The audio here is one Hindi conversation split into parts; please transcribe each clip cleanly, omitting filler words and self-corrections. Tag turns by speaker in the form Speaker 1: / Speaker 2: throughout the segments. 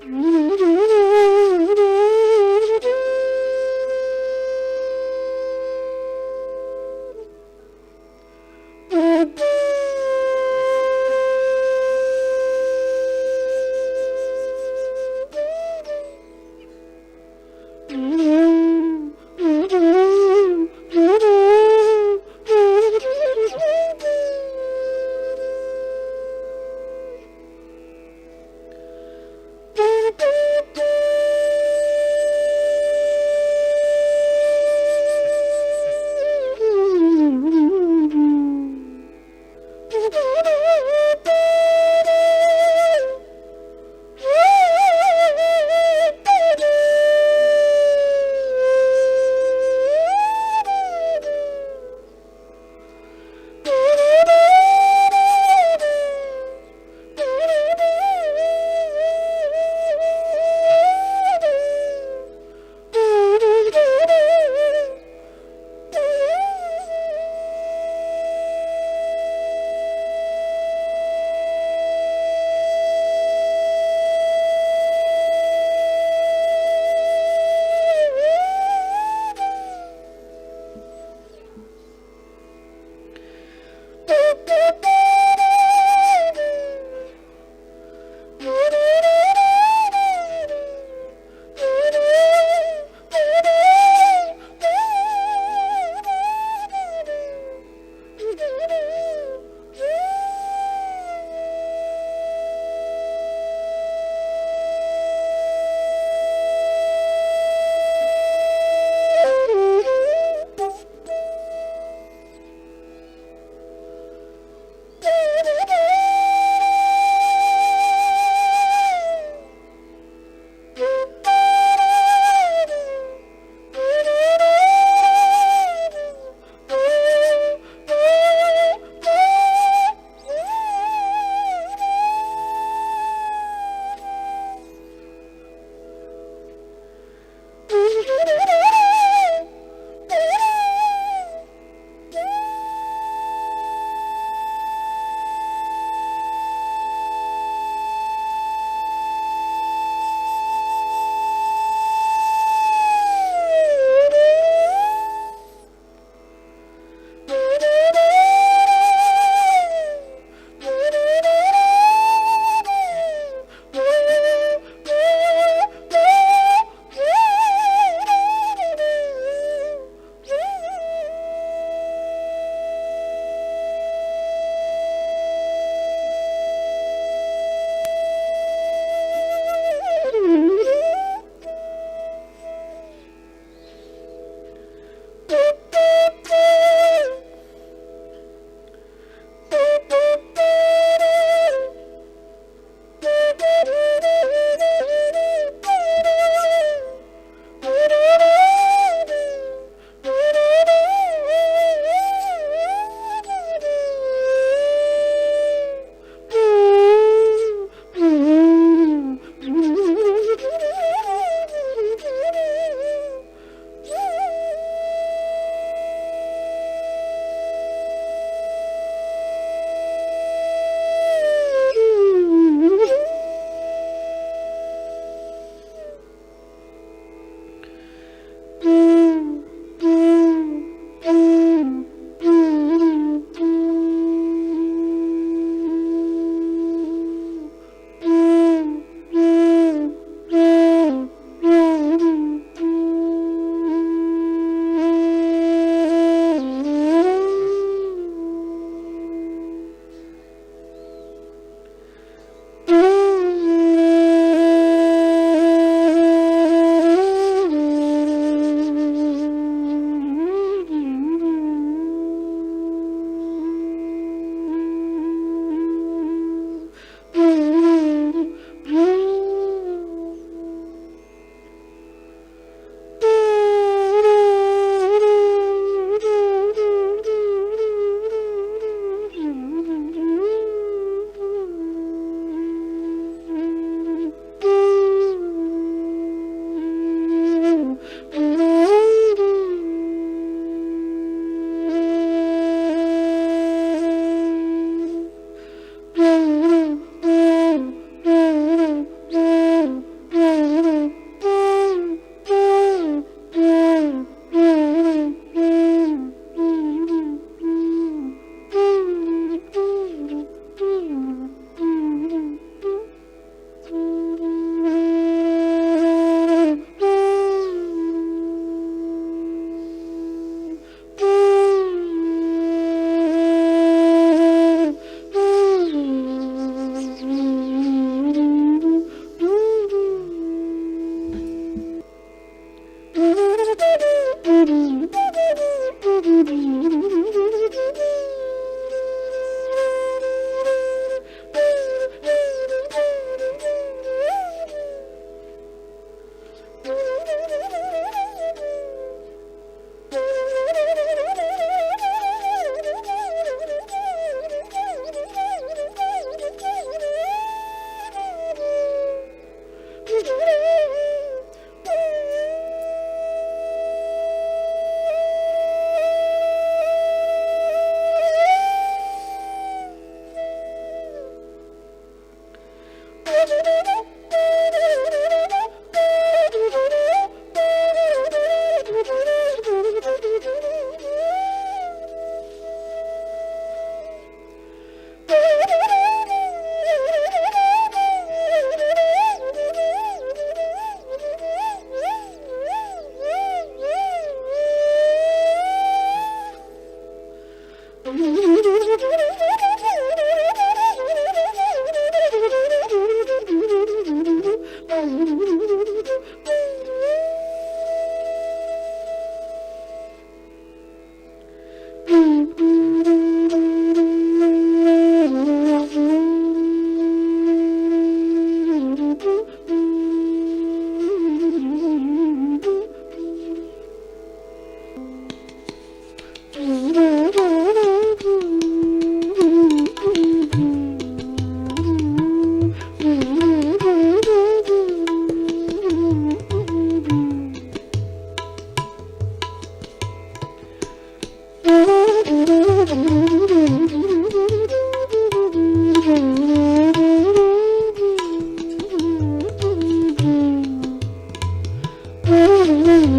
Speaker 1: Thank you.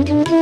Speaker 1: Mm-hmm.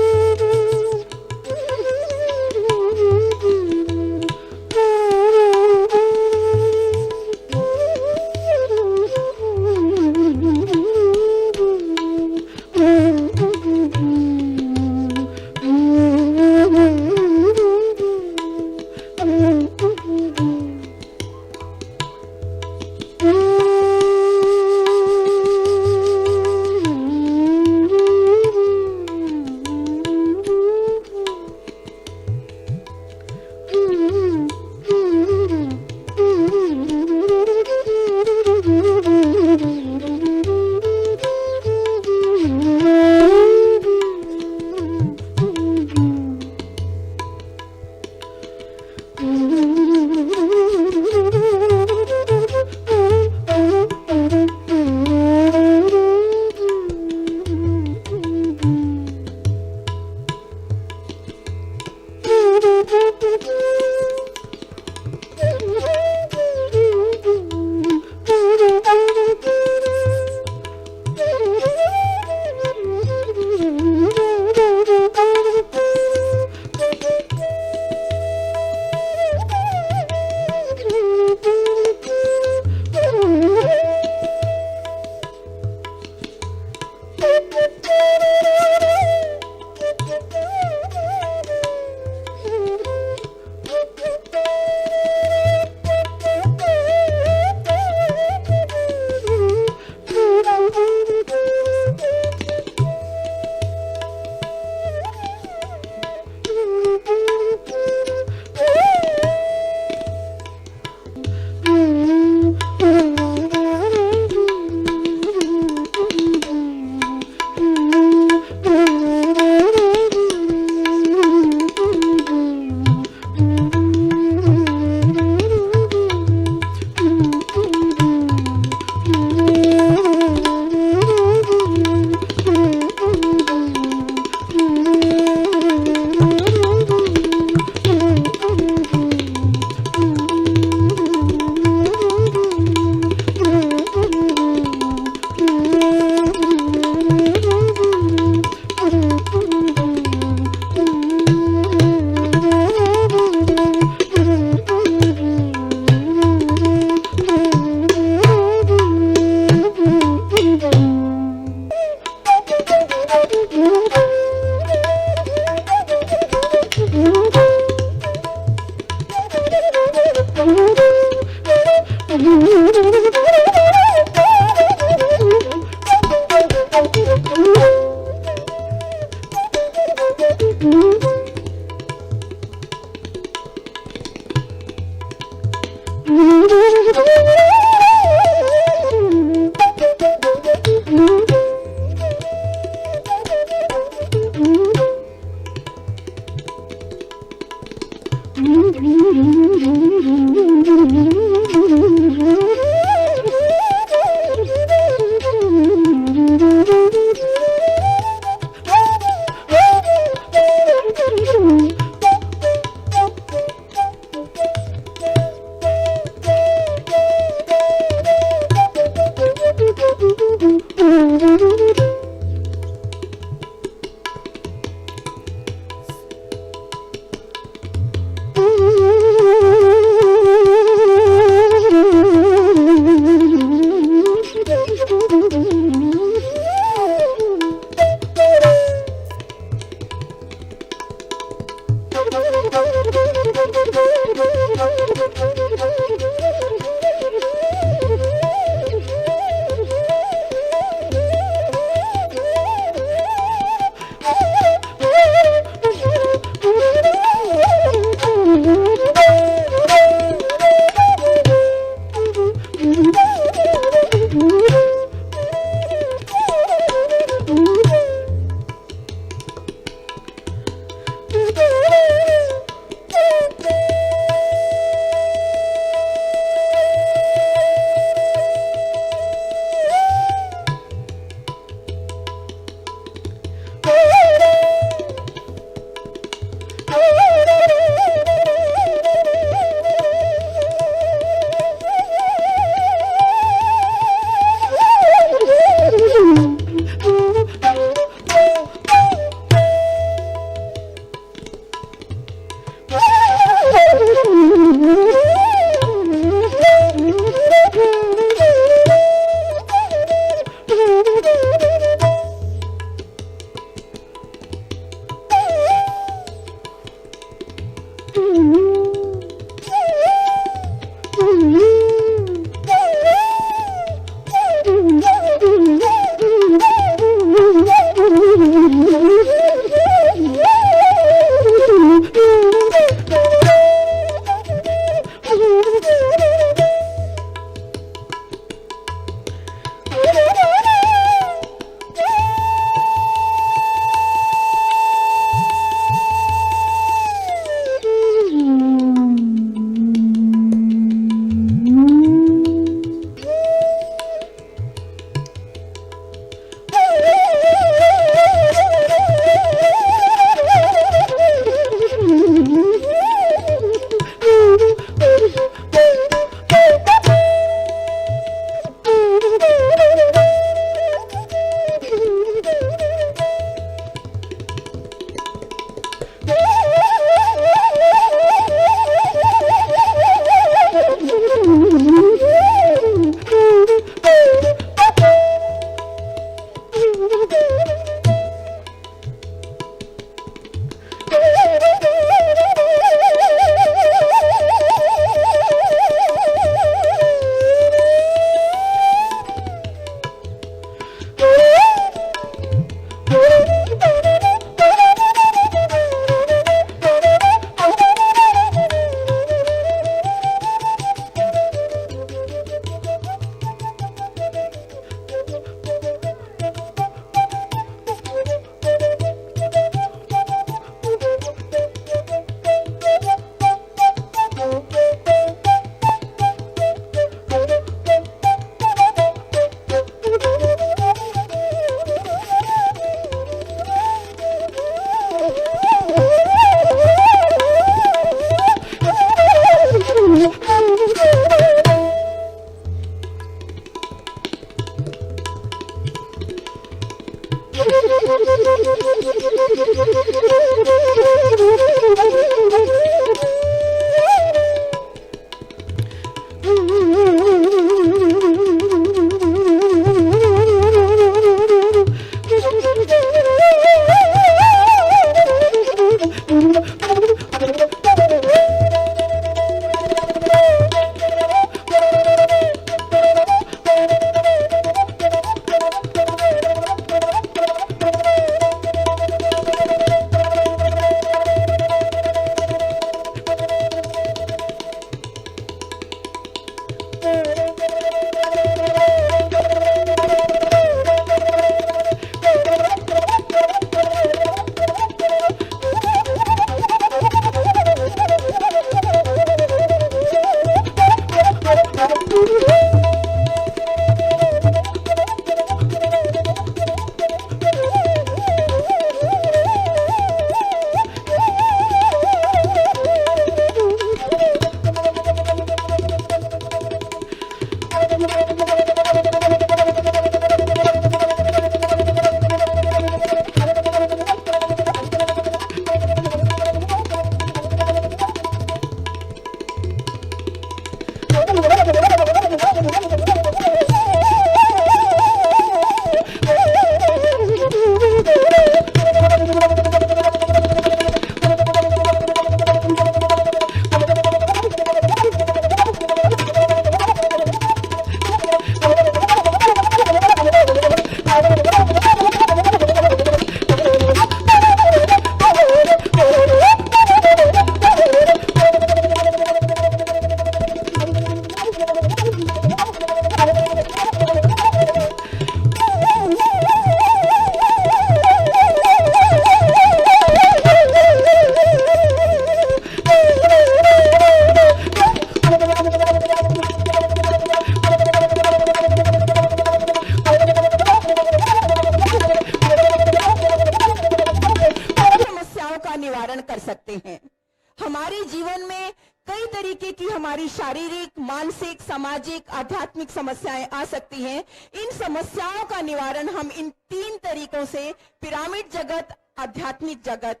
Speaker 1: हमारे जीवन में कई तरीके की हमारी शारीरिक, मानसिक, सामाजिक, आध्यात्मिक समस्याएं आ सकती हैं। इन समस्याओं का निवारण हम इन 3 तरीकों से, पिरामिड जगत, आध्यात्मिक जगत,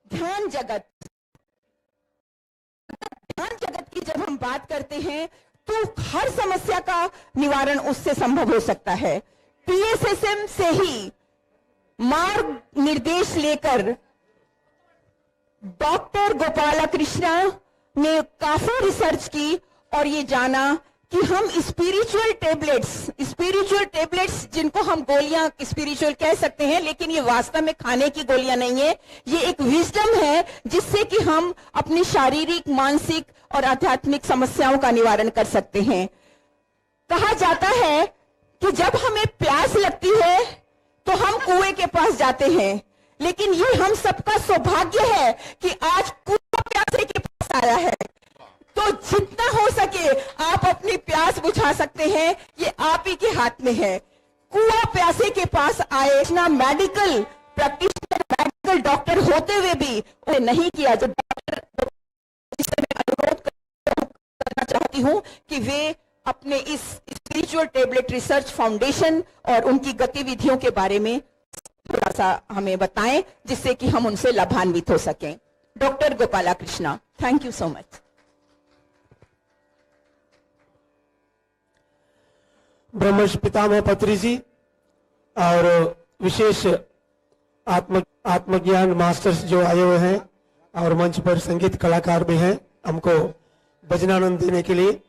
Speaker 1: ध्यान जगत। ध्यान जगत की जब हम बात करते हैं तो हर समस्या का निवारण उससे संभव हो सकता है। PSSM से ही मार्ग निर्देश लेकर डॉक्टर गोपालकृष्णा ने काफी रिसर्च की और ये जाना कि हम स्पिरिचुअल टेबलेट्स जिनको हम गोलियां स्पिरिचुअल कह सकते हैं, लेकिन ये वास्तव में खाने की गोलियां नहीं है। ये एक विजडम है जिससे कि हम अपनी शारीरिक, मानसिक और आध्यात्मिक समस्याओं का निवारण कर सकते हैं। कहा जाता है कि जब हमें प्यास लगती है तो हम कुएं के पास जाते हैं, लेकिन ये हम सबका सौभाग्य है कि आज कुआं प्यासे के पास आया है। तो जितना हो सके आप अपनी प्यास बुझा सकते हैं, ये आप ही के हाथ में है। कुआं प्यासे के पास आए ना, मेडिकल प्रैक्टिशनर, मेडिकल डॉक्टर होते हुए भी उन्हें नहीं किया। जो डॉक्टर जिससे मैं अनुरोध करना चाहती हूं कि वे अपने इस स्पिरिचुअल टेबलेट रिसर्च फाउंडेशन और उनकी गतिविधियों के बारे में थोड़ा सा हमें बताएं, जिससे कि हम उनसे लाभान्वित हो सकें। Doctor Gopalakrishna, thank you so much.
Speaker 2: Brahmarshi Pitamaha पत्री जी और विशेष आत्मज्ञान मास्टर्स जो आए हुए हैं और मंच पर संगीत कलाकार भी हैं, हमको भजनानंद देने के लिए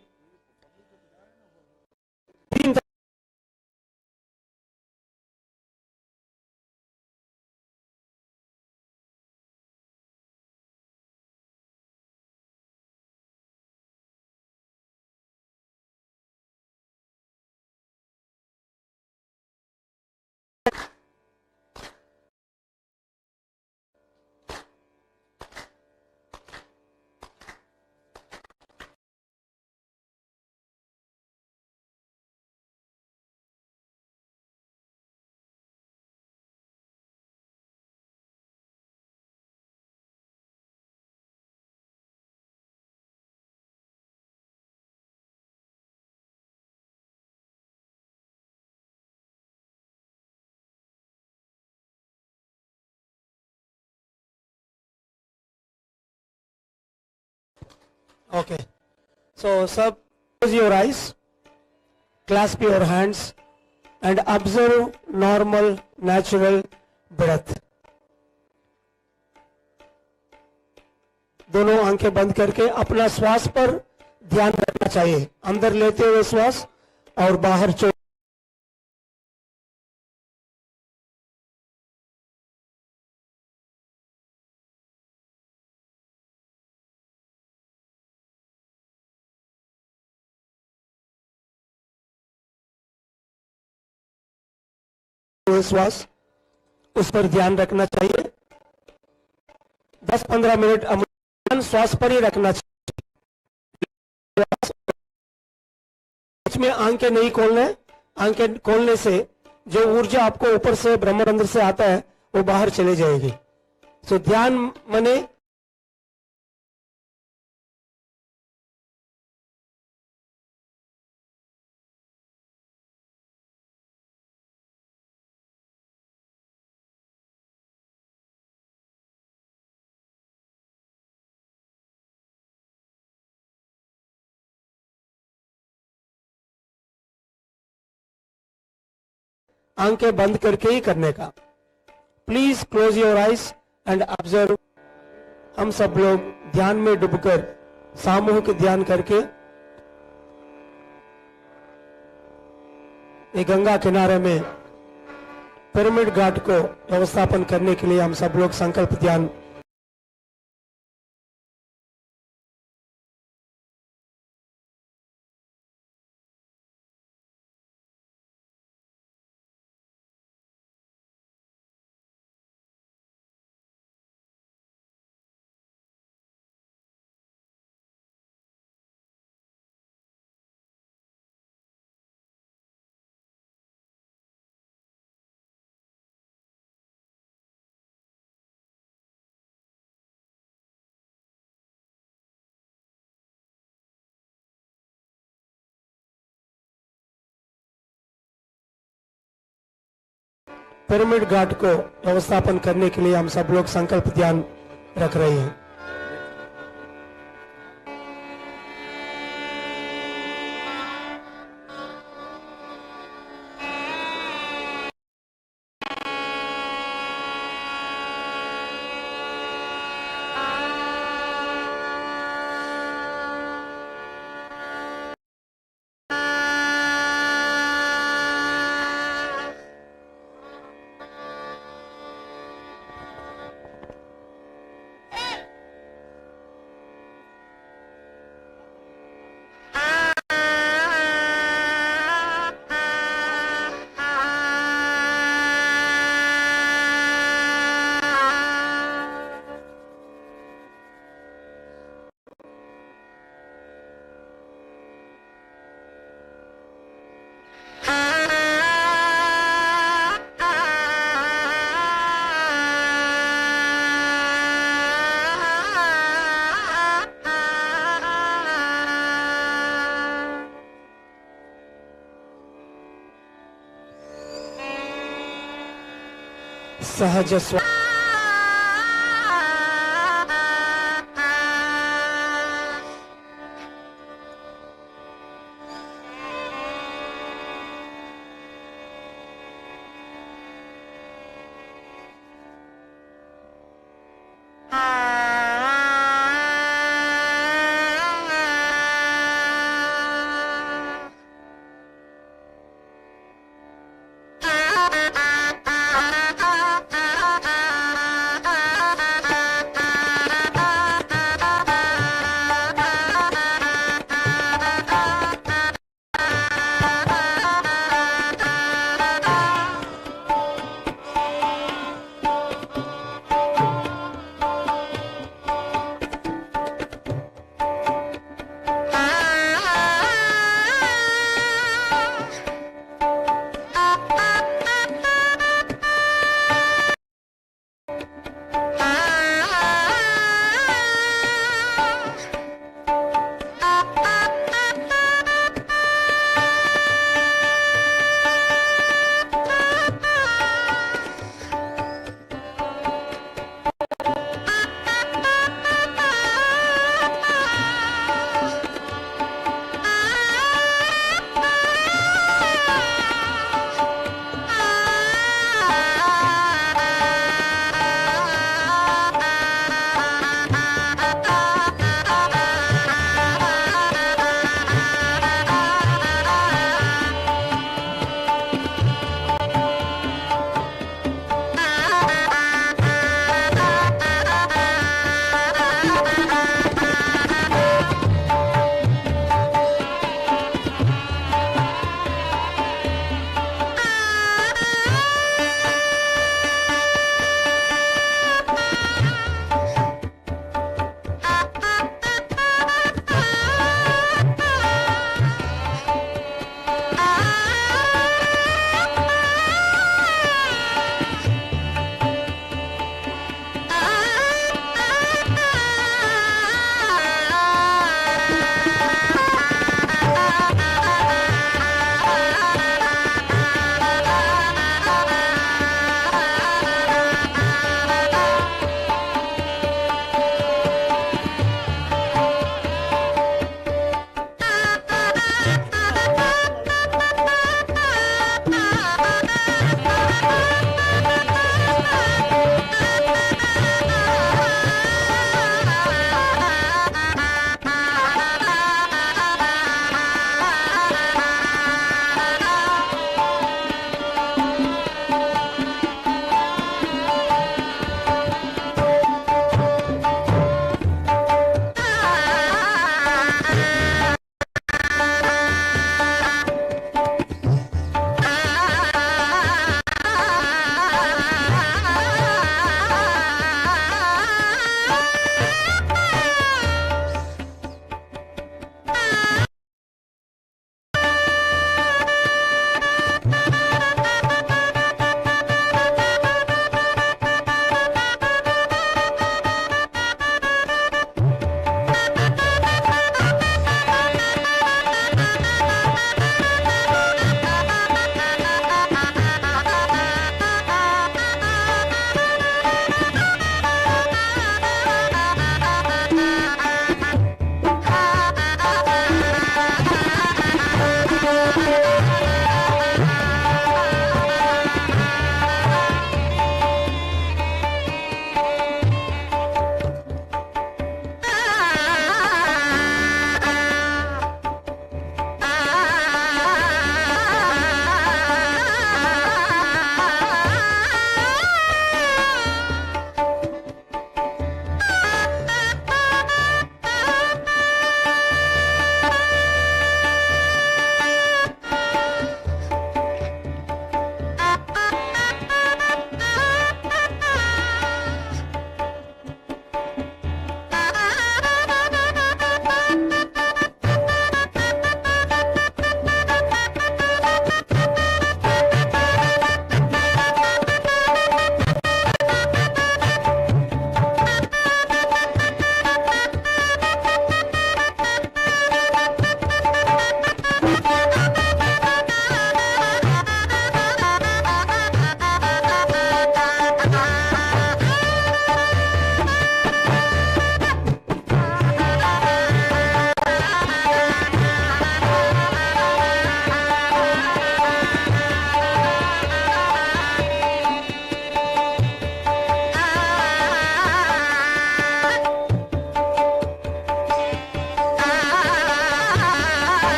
Speaker 2: Okay. So, sub, close your eyes, clasp your hands, and observe normal, natural breath. दोनों आंखें बंद करके अपना श्वास पर ध्यान रखना चाहिए। अंदर लेते हुए श्वास और बाहर छोड़ हुए श्वास, उस पर ध्यान रखना चाहिए। 10-15 मिनट अमूमन श्वास पर ही रखना चाहिए। इसमें आंखें नहीं खोलना है। आंखें खोलने से जो ऊर्जा आपको ऊपर से ब्रह्मरंध्र से आता है वो बाहर चले जाएगी। सो ध्यान मने आंखें बंद करके ही करने का। Please close your eyes and observe. हम सब लोग ध्यान में डूबकर सामूहिक ध्यान करके ये गंगा किनारे में पिरामिड घाट को व्यवस्थापन करने के लिए हम सब लोग संकल्प ध्यान पिरामिड घाट को व्यवस्थापन करने के लिए हम सब लोग संकल्प ध्यान रख रहे हैं। सहज श्वास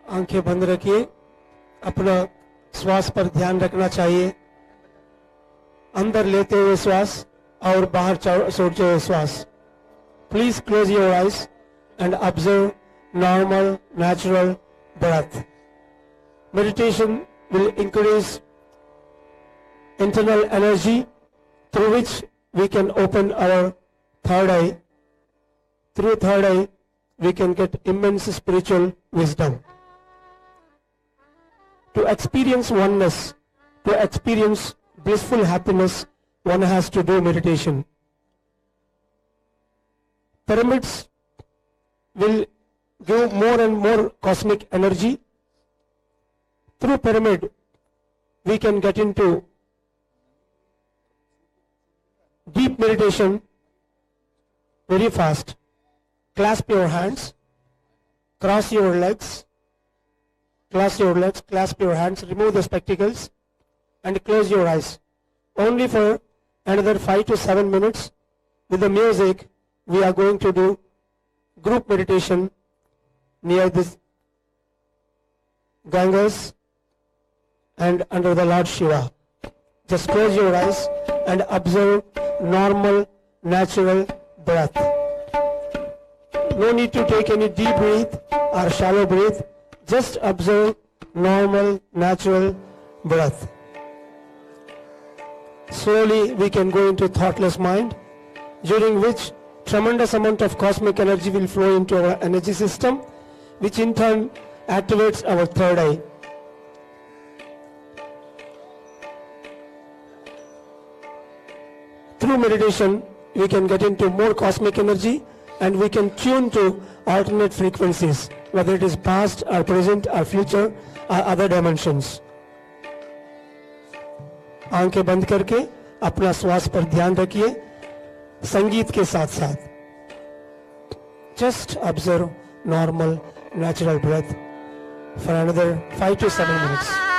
Speaker 2: आंखें बंद रखिए, अपना श्वास पर ध्यान रखना चाहिए। अंदर लेते हुए श्वास और बाहर छोड़ते हुए श्वास। Please close your eyes and observe normal natural breath. Meditation will increase internal energy through which we can open our third eye. Through third eye, we can get immense spiritual wisdom. To experience oneness, to experience blissful happiness, one has to do meditation. Pyramids will give more and more cosmic energy. Through pyramid, we can get into deep meditation very fast. Clasp your hands, cross your legs, clasp your hands, remove the spectacles and close your eyes. Only for another 5 to 7 minutes with the music, we are going to do group meditation near this Ganges and under the Lord Shiva. Just close your eyes and observe normal, natural breath. No need to take any deep breath or shallow breath. Just observe normal, natural breath. Slowly we can go into thoughtless mind, during which tremendous amount of cosmic energy will flow into our energy system, which in turn activates our third eye. through meditation, we can get into more cosmic energy and we can tune to alternate frequencies, whether it is past or present or future or other dimensions. आंखें बंद करके अपना श्वास पर ध्यान रखिए संगीत के साथ साथ. Just observe normal, natural breath for another 5 to 7 minutes.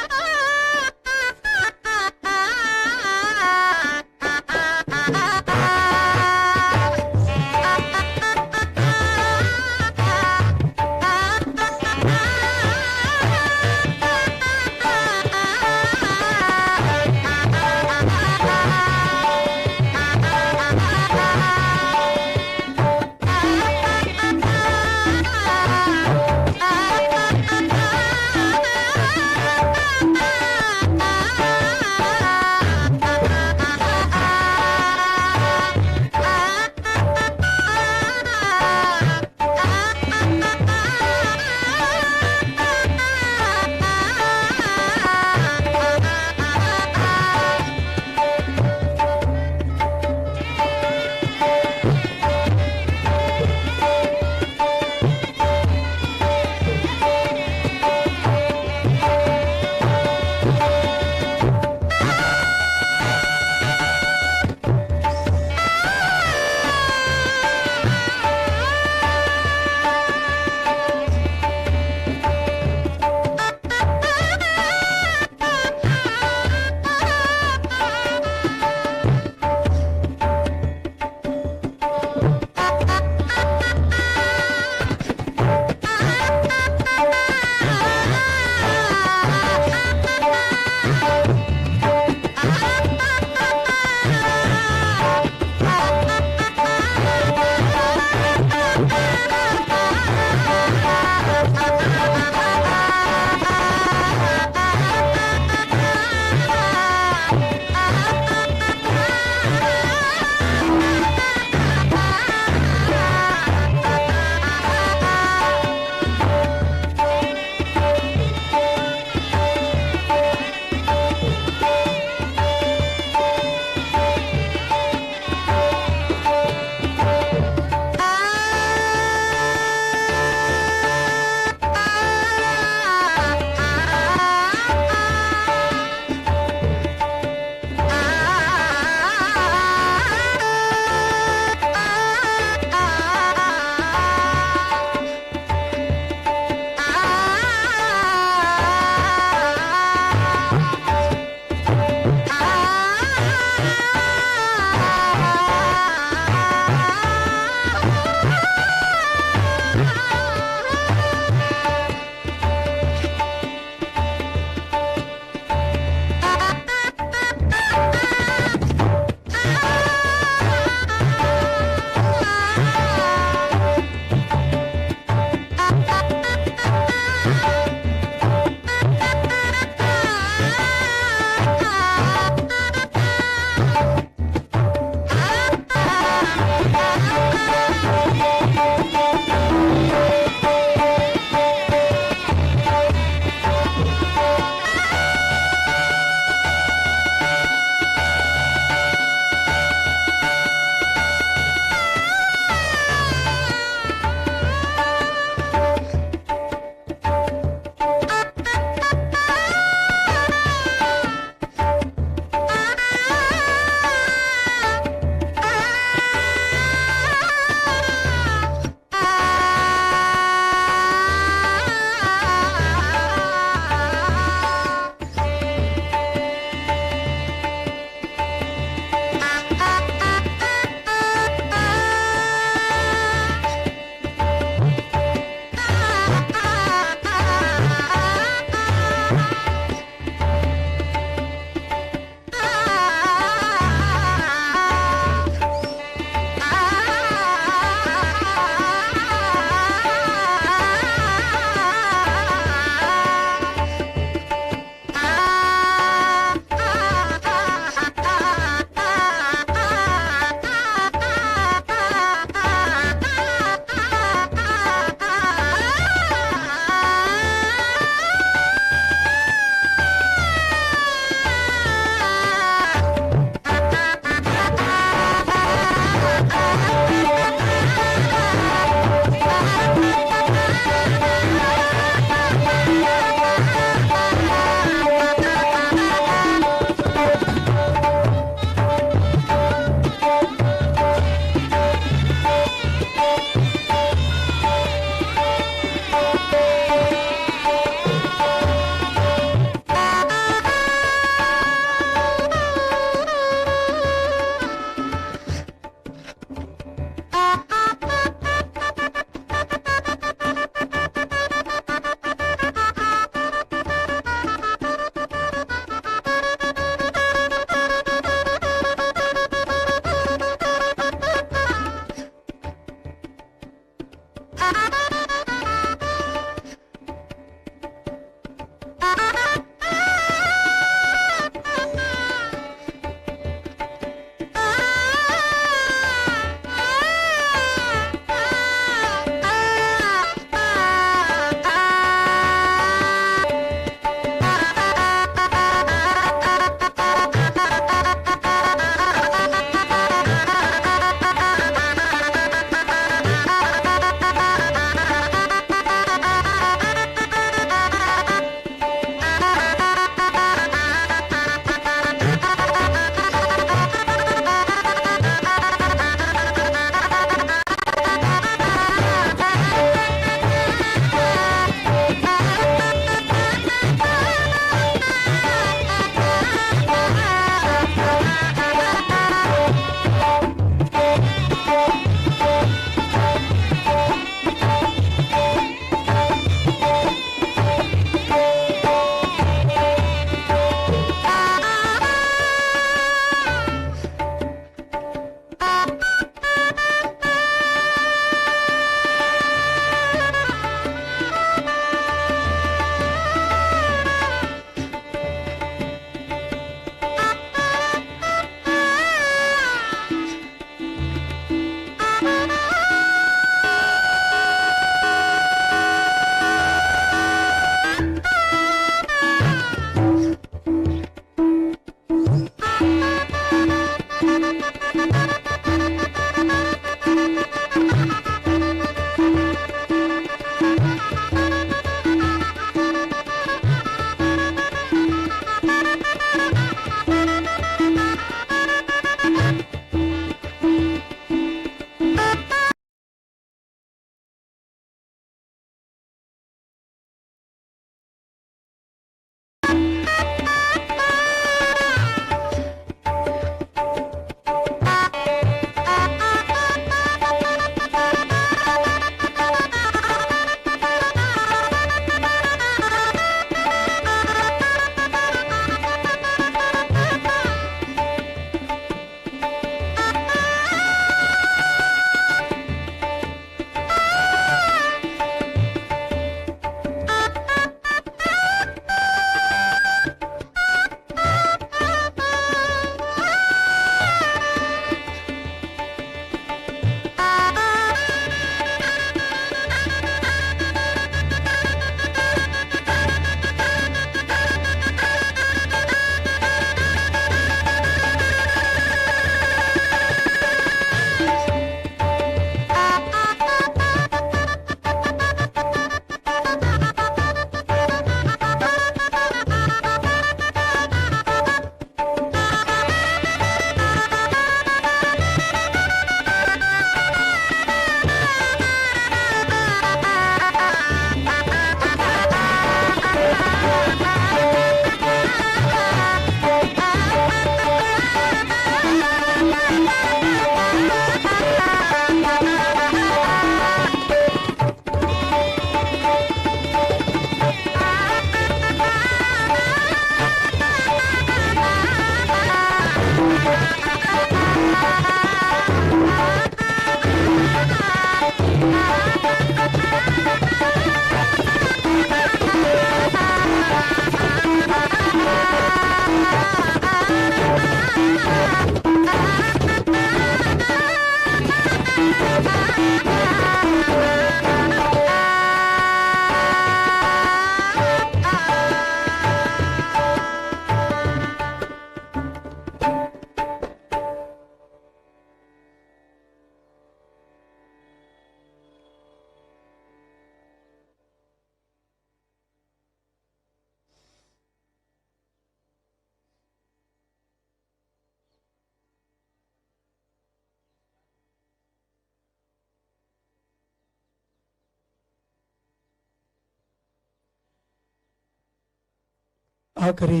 Speaker 2: आखिरी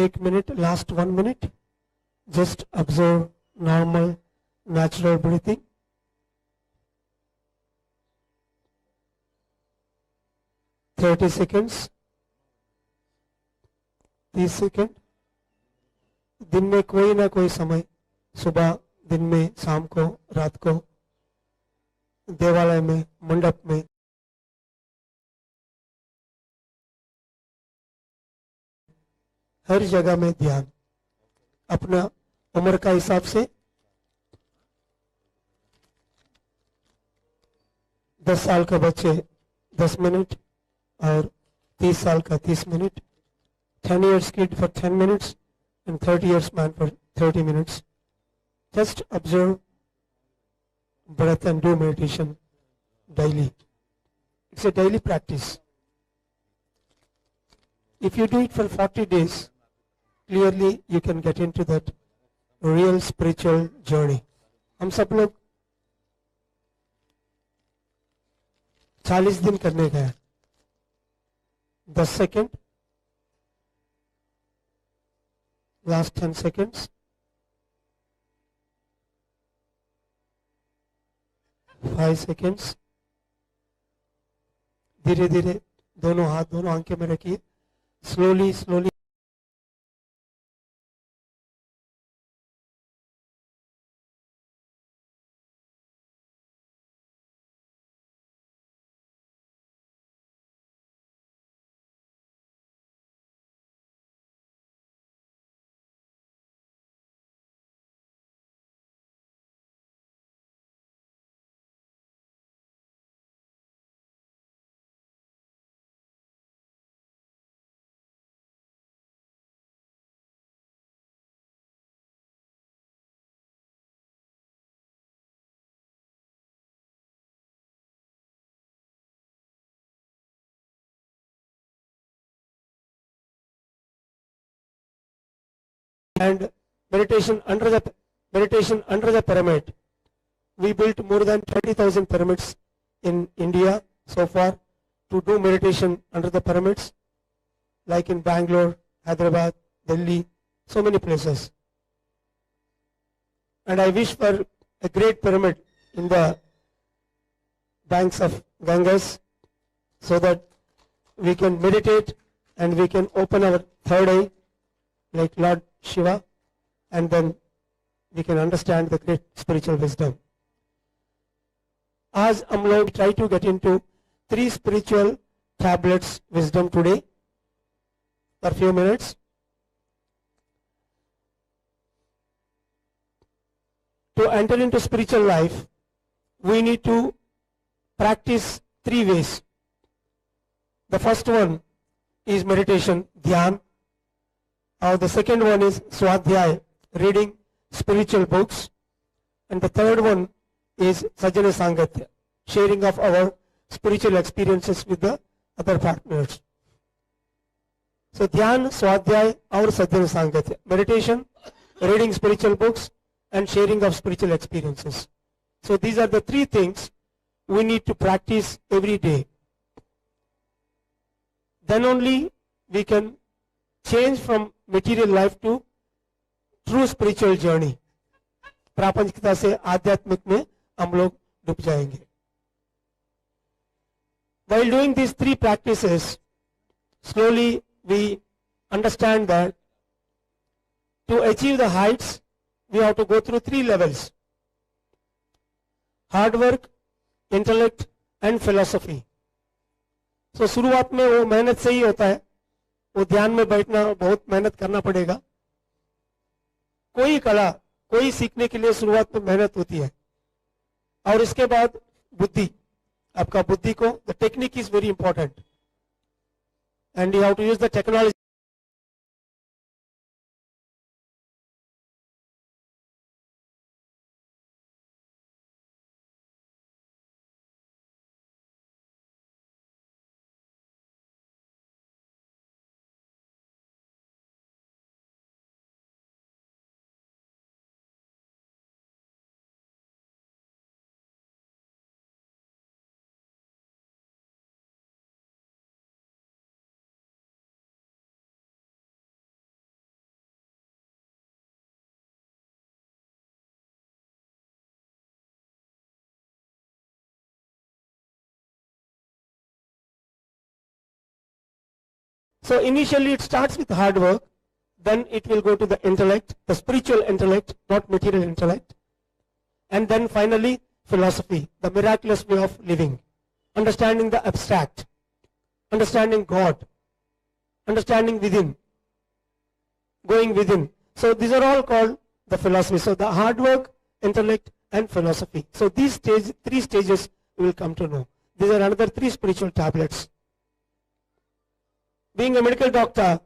Speaker 2: 1 minute, last 1 minute, just observe normal natural breathing. Thirty seconds, 30 second. दिन में कोई ना कोई समय, सुबह, दिन में, शाम को, रात को, देवालय में, मंडप में, हर जगह में ध्यान. अपना उम्र का हिसाब से 10 साल का बच्चे 10 मिनट और 30 साल का 30 minute, 10 years kid for 10 minutes and 30 years man for 30 minutes. Just observe breath and do meditation daily. It's a daily practice. If you do it for 40 days, clearly you can get into that real spiritual journey. हम सब लोग 40 दिन करने गए. 10 सेकेंड, लास्ट 10 seconds, 5 seconds. धीरे धीरे दोनों हाथ दोनों आंखें में रखिए. Slowly slowly and meditation under the pyramid. We built more than 30,000 pyramids in India so far to do meditation under the pyramids, like in Bangalore, Hyderabad, Delhi, so many places. And I wish for a great pyramid in the banks of Ganges so that we can meditate and we can open our third eye like Lord Shiva, and then we can understand the great spiritual wisdom. आज हम लोग try to get into 3 spiritual tablets wisdom today for few minutes. To enter into spiritual life, we need to practice 3 ways. The first one is meditation, dhyan. The second one is swadhyay, reading spiritual books. And the third one is sajjana sangatya, sharing of our spiritual experiences with the other partners. So dhyan, swadhyay और sajjana sangatya, meditation, reading spiritual books and sharing of spiritual experiences. So these are the 3 things we need to practice every day. Then only we can change from material life to true spiritual journey. प्रापंचिकता से आध्यात्मिक में हम लोग डूब जाएंगे. While doing these 3 practices, slowly we understand that to achieve the heights, we have to go through 3 levels: hard work, intellect and philosophy. So शुरुआत में वो मेहनत से ही होता है. वो ध्यान में बैठना बहुत मेहनत करना पड़ेगा. कोई कला, कोई सीखने के लिए शुरुआत में मेहनत होती है. और इसके बाद बुद्धि, आपका बुद्धि को, the technique is very important and you have to use the technology. So initially it starts with hard work, then it will go to the intellect, the spiritual intellect, not material intellect, and then finally philosophy, the miraculous way of living, understanding the abstract, understanding God, understanding within, going within. So these are all called the philosophy. So the hard work, intellect, and philosophy. So these three stages we will come to know. These are another 3 spiritual tablets. Being a medical doctor,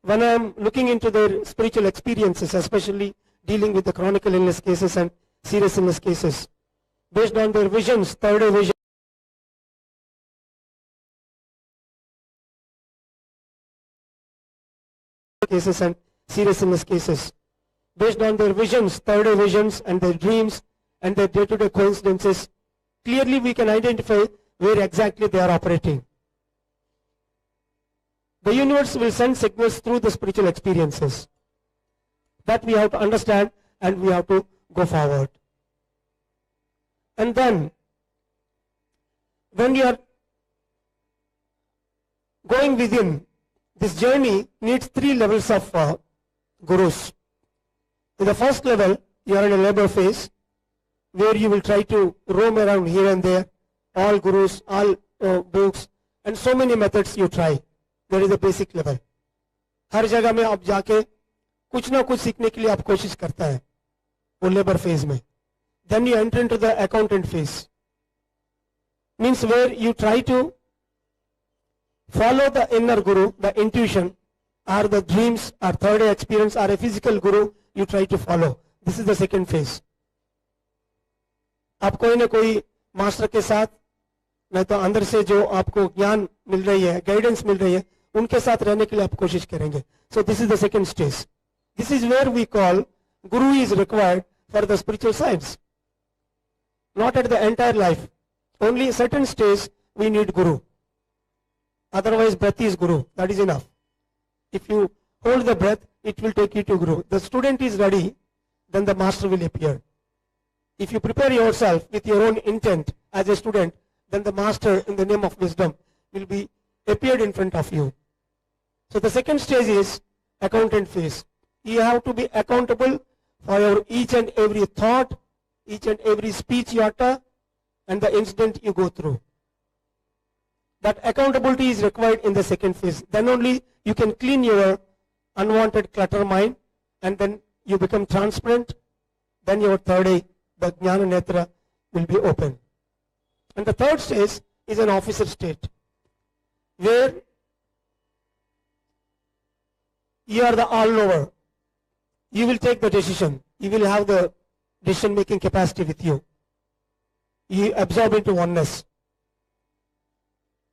Speaker 2: when I am looking into their spiritual experiences, especially dealing with the chronic illness cases and serious illness cases, based on their visions, third eye vision, cases and serious illness cases, based on their visions, third eye visions, and their dreams and their day-to-day coincidences, clearly we can identify where exactly they are operating. The universe will send signals through the spiritual experiences. That we have to understand and we have to go forward. And then, when you are going within, this journey needs 3 levels of gurus. In the first level, you are in a labor phase, where you will try to roam around here and there, all gurus, all books, and so many methods you try. There is a basic level. हर जगह में आप जाके कुछ ना कुछ सीखने के लिए आप कोशिश करता है वो लेबर फेज में. Then you enter into the accountant phase. Means where you try to follow the inner guru, the intuition, or the dreams, or third eye experience, or a physical guru, you try to follow. This is the second phase. आप कोई ना कोई मास्टर के साथ, नहीं तो अंदर से जो आपको ज्ञान मिल रही है, गाइडेंस मिल रही है, उनके साथ रहने के लिए आप कोशिश करेंगे. So this is the second stage. This is where we call guru is required for the spiritual science. Not at the entire life. Only a certain stage we need guru. Otherwise breath is guru. That is enough. If you hold the breath, it will take you to guru. The student is ready, then the master will appear. If you prepare yourself with your own intent as a student, then the master in the name of wisdom will be appeared in front of you. So the second stage is accountant phase. You have to be accountable for your each and every thought, each and every speech you utter, and the incident you go through. That accountability is required in the second phase. Then only you can clean your unwanted clutter mind, and then you become transparent. Then your third eye, the Jnana Netra, will be open. And the third stage is an officer state, where you are the all-knower. You will take the decision. You will have the decision-making capacity with you. You absorb into oneness.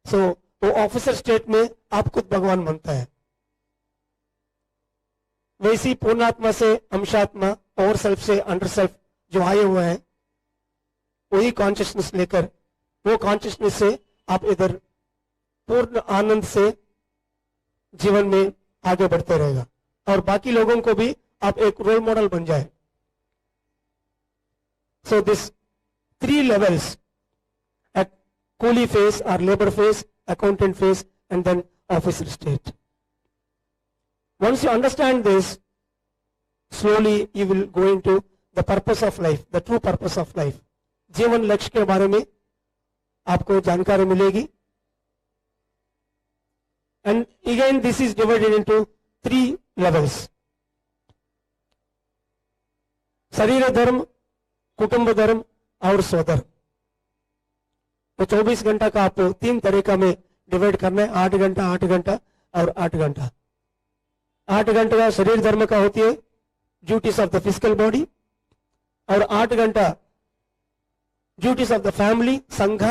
Speaker 2: So, वो ऑफिसर स्टेट में आप खुद भगवान बनता है. वैसी पूर्णात्मा से अंशात्मा और सेल्फ से अंडर सेल्फ जो आए हुए हैं, वही कॉन्शियसनेस लेकर, वो कॉन्शियसनेस से आप इधर पूर्ण आनंद से जीवन में आगे बढ़ते रहेगा और बाकी लोगों को भी आप एक रोल मॉडल बन जाए. So this 3 levels, at coolie phase or labor phase, accountant phase, and then officer state. Once you understand this, slowly you will go into the purpose of life, the true purpose of life. जीवन लक्ष्य के बारे में आपको जानकारी मिलेगी. And again this is divided into 3 levels. शरीर धर्म, कुटुंब धर्म और स्वधर्म. तो 24 घंटा का आपको 3 तरीका में डिवाइड करना है. 8 घंटा 8 घंटा और 8 घंटा. 8 घंटे का शरीर धर्म का होती है, duties of the physical body, और 8 घंटा ड्यूटीज ऑफ द फैमिली, संघ,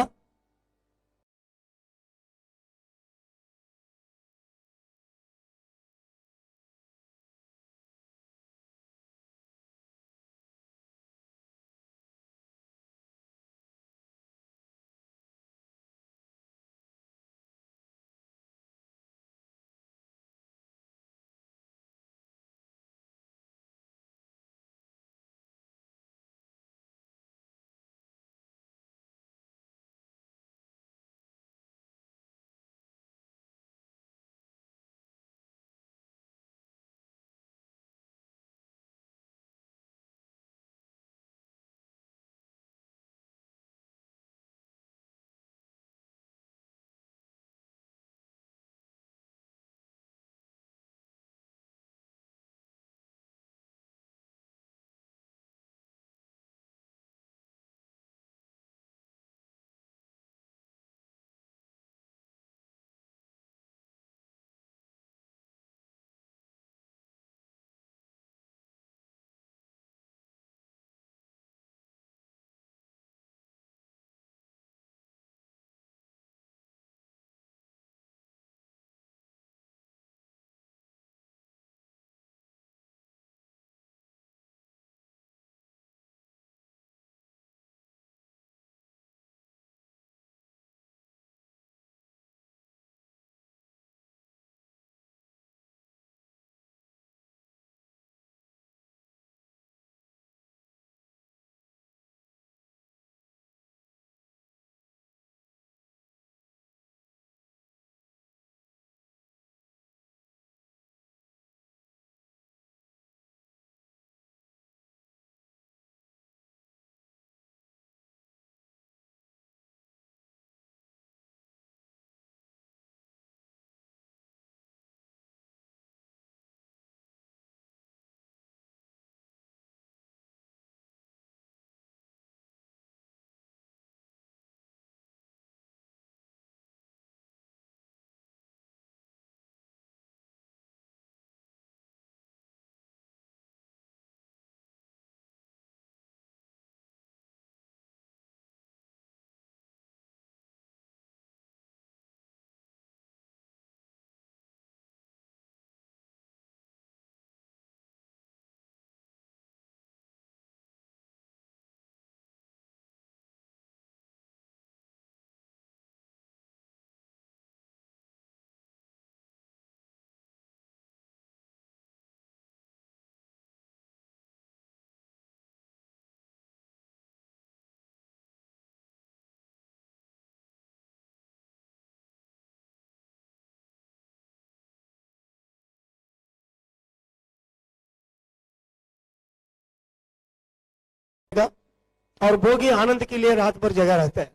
Speaker 2: और भोगी आनंद के लिए रात भर जगा रहता है.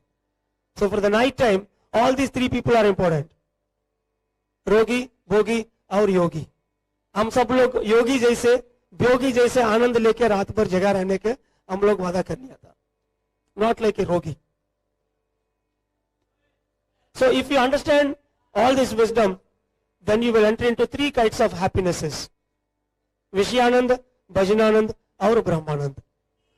Speaker 2: So for the night time, all these three people are important. रोगी, भोगी और योगी. हम सब लोग योगी जैसे, भोगी जैसे आनंद लेके रात भर जगा रहने के हम लोग वादा कर लिया था. Not like a रोगी. So if you understand all this wisdom, then you will enter into three kinds of happinesses. विषयानंद, भजनानंद और ब्रह्मानंद.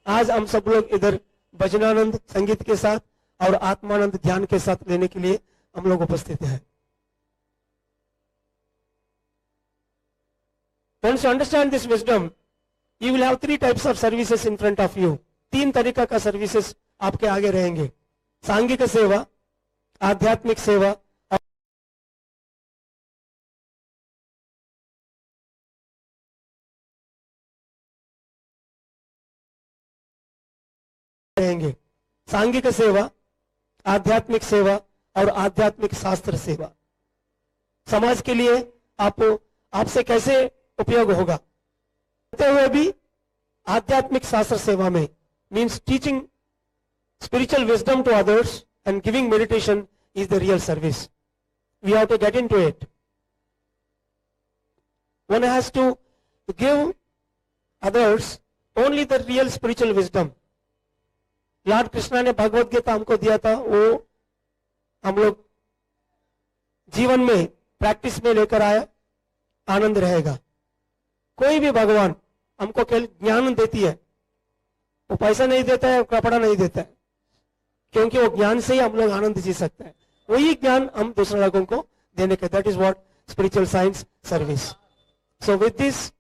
Speaker 2: आज हम सब लोग इधर भजनानंद संगीत के साथ और आत्मानंद ध्यान के साथ लेने के लिए हम लोग उपस्थित हैं. Once you understand this wisdom, you will have three types of services in front of you. तीन तरीका का सर्विसेज आपके आगे रहेंगे. सांघिक सेवा, आध्यात्मिक सेवा रहेंगे. सांघिक सेवा, आध्यात्मिक सेवा और आध्यात्मिक शास्त्र सेवा. समाज के लिए आपसे कैसे उपयोग होगा होते हुए भी आध्यात्मिक शास्त्र सेवा में means teaching spiritual wisdom to others and giving meditation is the real service. We have to get into it. One has to give others only the real spiritual wisdom. Lord Krishna ने भगवत गीता हमको दिया था, वो हम लोग जीवन में प्रैक्टिस में लेकर आया, आनंद रहेगा. कोई भी भगवान हमको केवल ज्ञान देती है, वो पैसा नहीं देता है, कपड़ा नहीं देता है, क्योंकि वो ज्ञान से ही हम लोग आनंद जी सकते हैं. वही ज्ञान हम दूसरे लोगों को देने के, that is what spiritual science service. So with this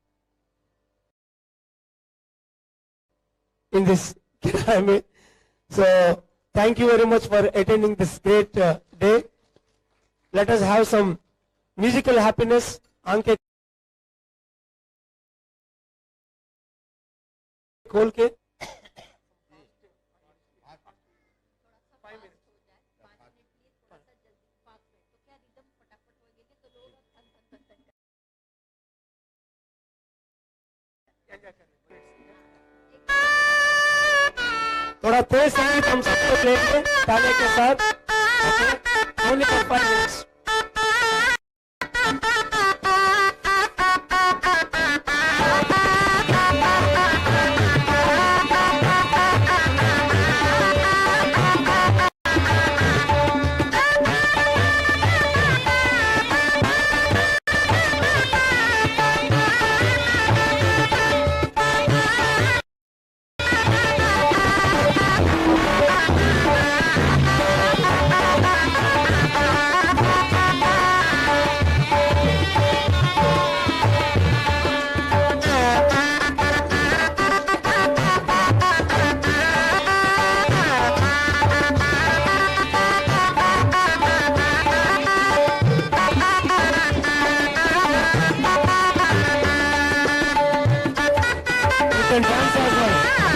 Speaker 2: in this Kirame. So thank you very much for attending this great day. Let us have some musical happiness. आंखें खोल के थोड़ा तेज संगीत हम सबको लेंगे ताले के साथ. Only for 5 minutes.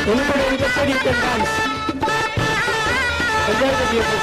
Speaker 2: Anybody interested, you can dance. Enjoy the music.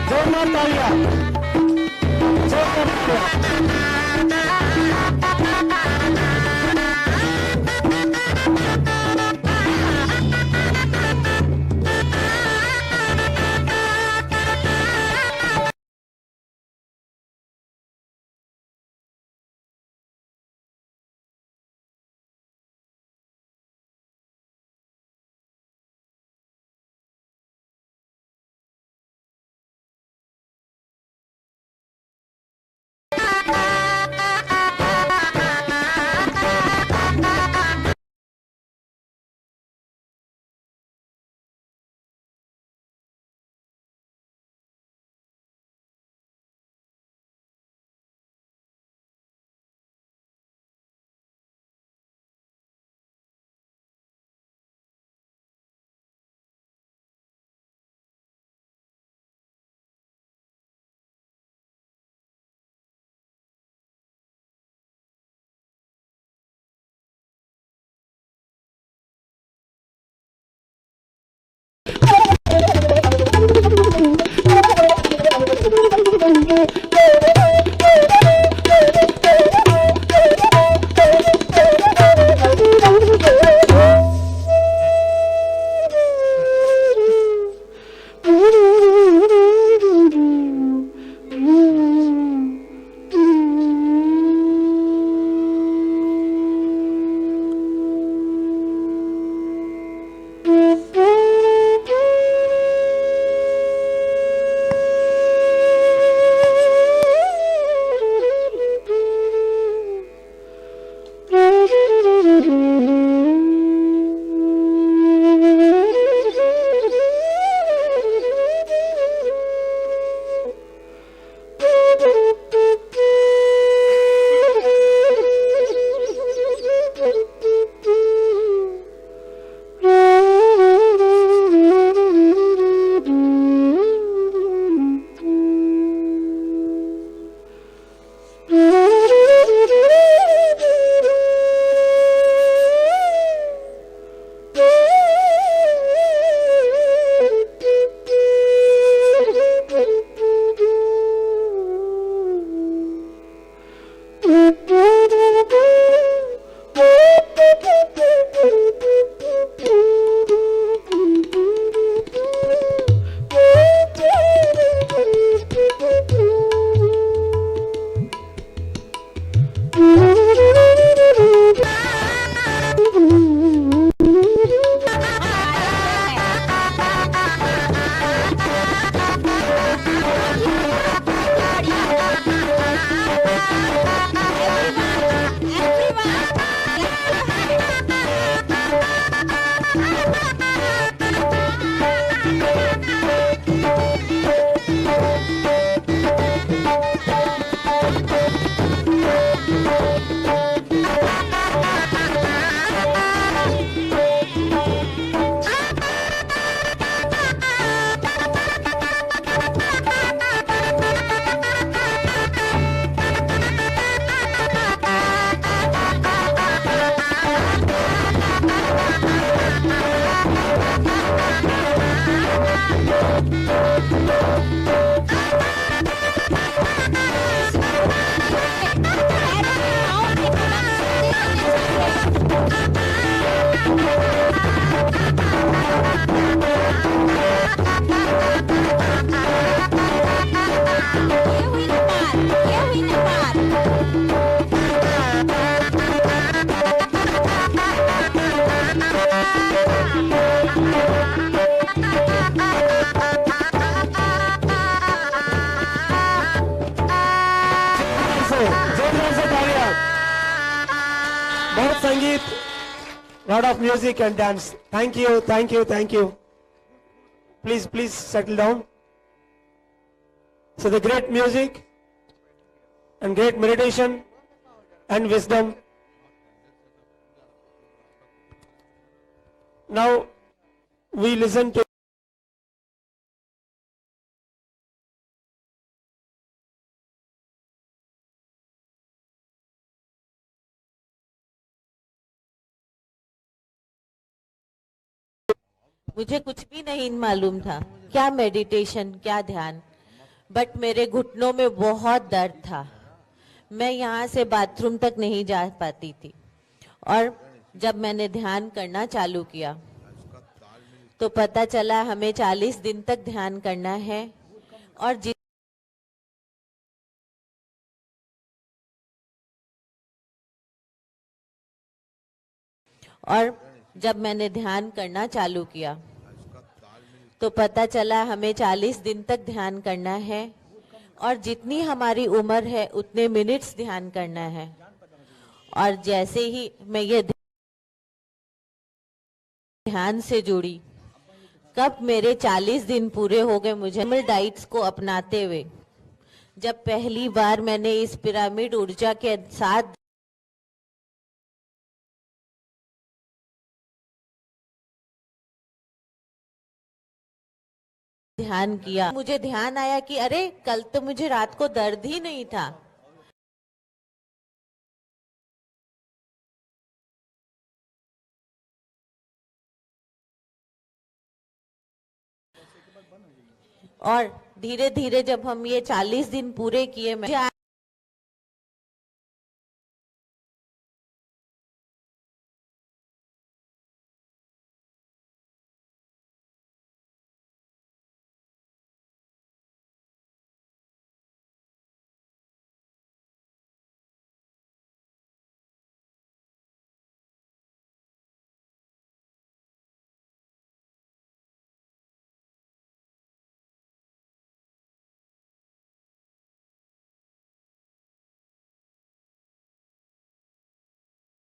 Speaker 2: जोरदार तालियां, जोरदार तालियां. जोरदार से तालियां। बहुत संगीत, lot of music and dance. Thank you, thank you, thank you. Please, please settle down. So the great music and great meditation and wisdom. Now we listen to
Speaker 3: मुझे कुछ भी नहीं मालूम था क्या मेडिटेशन क्या ध्यान, बट मेरे घुटनों में बहुत दर्द था। मैं यहाँ से बाथरूम तक नहीं जा पाती थी। और जब मैंने ध्यान करना चालू किया तो पता चला हमें 40 दिन तक ध्यान करना है। और जब मैंने ध्यान करना चालू किया तो पता चला हमें 40 दिन तक ध्यान करना है। और जितनी हमारी उम्र है उतने मिनट्स ध्यान करना है। और जैसे ही मैं ये ध्यान से जुड़ी, कब मेरे 40 दिन पूरे हो गए मुझे डाइट्स को अपनाते हुए। जब पहली बार मैंने इस पिरामिड ऊर्जा के साथ ध्यान किया, मुझे ध्यान आया कि अरे कल तो मुझे रात को दर्द ही नहीं था। और धीरे धीरे जब हम ये 40 दिन पूरे किए, मुझे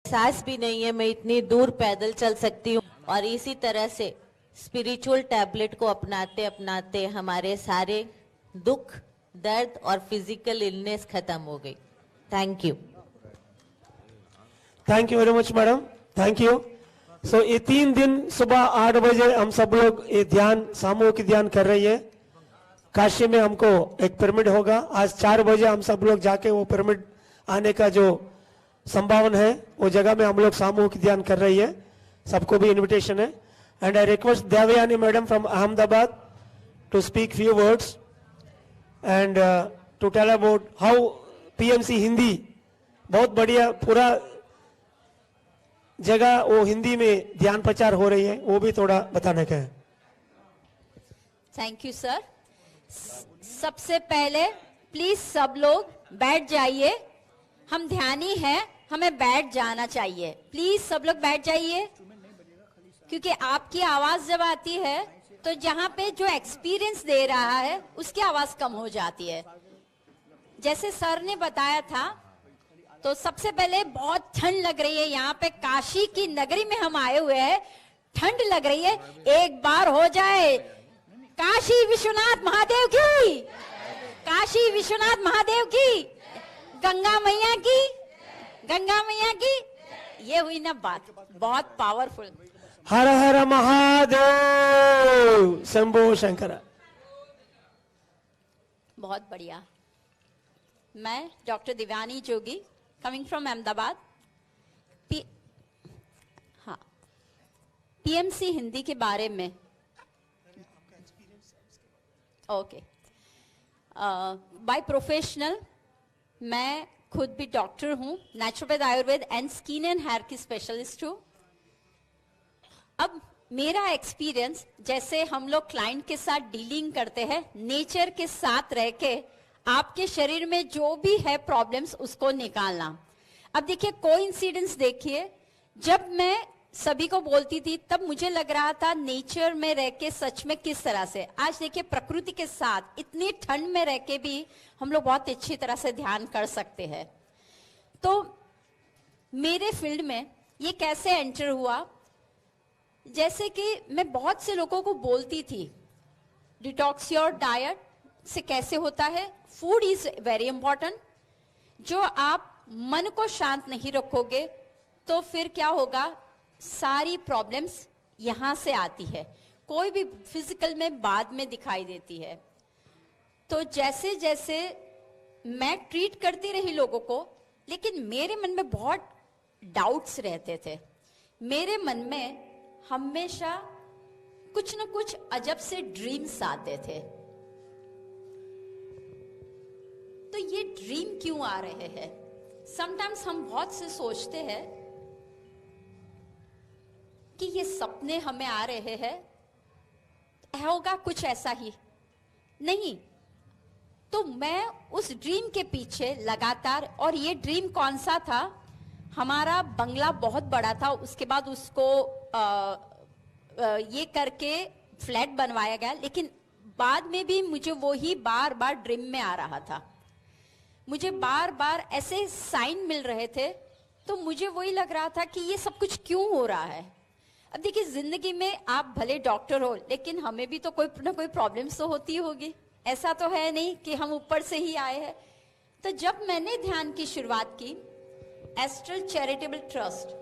Speaker 3: एहसास भी नहीं है मैं इतनी दूर पैदल चल सकती हूँ। और इसी तरह से स्पिरिचुअल टैबलेट को अपनाते अपनाते हमारे सारे दुख, दर्द और फिजिकल इलनेस खत्म हो गई। Thank you.
Speaker 2: Thank you very much madam, thank you. So ये 3 दिन सुबह 8 बजे हम सब लोग ये ध्यान, सामूहिक ध्यान कर रही है। काशी में हमको एक पिरामिड होगा, आज 4 बजे हम सब लोग जाके वो पिरामिड आने का जो संभावना है वो जगह में हम लोग सामूहिक ध्यान कर रही है। सबको भी इनविटेशन है। And I request Devyani madam from Ahmedabad to speak few words and to tell about how PMC Hindi, बहुत बढ़िया पूरा जगह वो हिंदी में ध्यान प्रचार हो रही है, वो भी थोड़ा बताने का है।
Speaker 4: Thank you sir. सबसे पहले प्लीज सब लोग बैठ जाइए, हम ध्यानी हैं, हमें बैठ जाना चाहिए। प्लीज सब लोग बैठ जाइए, क्योंकि आपकी आवाज जब आती है तो जहां पे जो एक्सपीरियंस दे रहा है उसकी आवाज कम हो जाती है। जैसे सर ने बताया था, तो सबसे पहले बहुत ठंड लग रही है, यहाँ पे काशी की नगरी में हम आए हुए हैं, ठंड लग रही है। एक बार हो जाए काशी विश्वनाथ महादेव की, काशी विश्वनाथ महादेव की, गंगा मैया की, गंगा मैया की। ये हुई ना बात, बहुत पावरफुल।
Speaker 2: हर हर महादेव, शंभो शंकर।
Speaker 4: बहुत बढ़िया। मैं doctor Divyani Jogi, coming from Ahmedabad. हाँ, पीएमसी हिंदी के बारे में ओके। बाय प्रोफेशनल मैं खुद भी डॉक्टर हूं, naturopath, Ayurveda and skin and hair की स्पेशलिस्ट हूं। अब मेरा एक्सपीरियंस, जैसे हम लोग क्लाइंट के साथ डीलिंग करते हैं, नेचर के साथ रह के आपके शरीर में जो भी है प्रॉब्लम्स उसको निकालना। अब देखिए कोइंसिडेंस देखिए, जब मैं सभी को बोलती थी तब मुझे लग रहा था नेचर में रह के सच में किस तरह से, आज देखिए प्रकृति के साथ इतनी ठंड में रह के भी हम लोग बहुत अच्छी तरह से ध्यान कर सकते हैं। तो मेरे फील्ड में ये कैसे एंटर हुआ, जैसे कि मैं बहुत से लोगों को बोलती थी डिटॉक्स योर डाइट से कैसे होता है, फूड इज वेरी इंपॉर्टेंट। जो आप मन को शांत नहीं रखोगे तो फिर क्या होगा, सारी प्रॉब्लम्स यहां से आती है, कोई भी फिजिकल में बाद में दिखाई देती है। तो जैसे जैसे मैं ट्रीट करती रही लोगों को, लेकिन मेरे मन में बहुत डाउट्स रहते थे। मेरे मन में हमेशा कुछ न कुछ अजब से ड्रीम्स आते थे। तो ये ड्रीम क्यों आ रहे हैं? समटाइम्स हम बहुत से सोचते हैं कि ये सपने हमें आ रहे हैं, होगा कुछ ऐसा ही नहीं। तो मैं उस ड्रीम के पीछे लगातार, और ये ड्रीम कौन सा था, हमारा बंगला बहुत बड़ा था, उसके बाद उसको ये करके फ्लैट बनवाया गया, लेकिन बाद में भी मुझे वो ही बार बार ड्रीम में आ रहा था। मुझे बार बार ऐसे साइन मिल रहे थे, तो मुझे वही लग रहा था कि ये सब कुछ क्यों हो रहा है। अब देखिए जिंदगी में आप भले डॉक्टर हो, लेकिन हमें भी तो कोई ना कोई प्रॉब्लम्स तो होती होगी, ऐसा तो है नहीं कि हम ऊपर से ही आए हैं। तो जब मैंने ध्यान की शुरुआत की, एस्ट्रल चैरिटेबल ट्रस्ट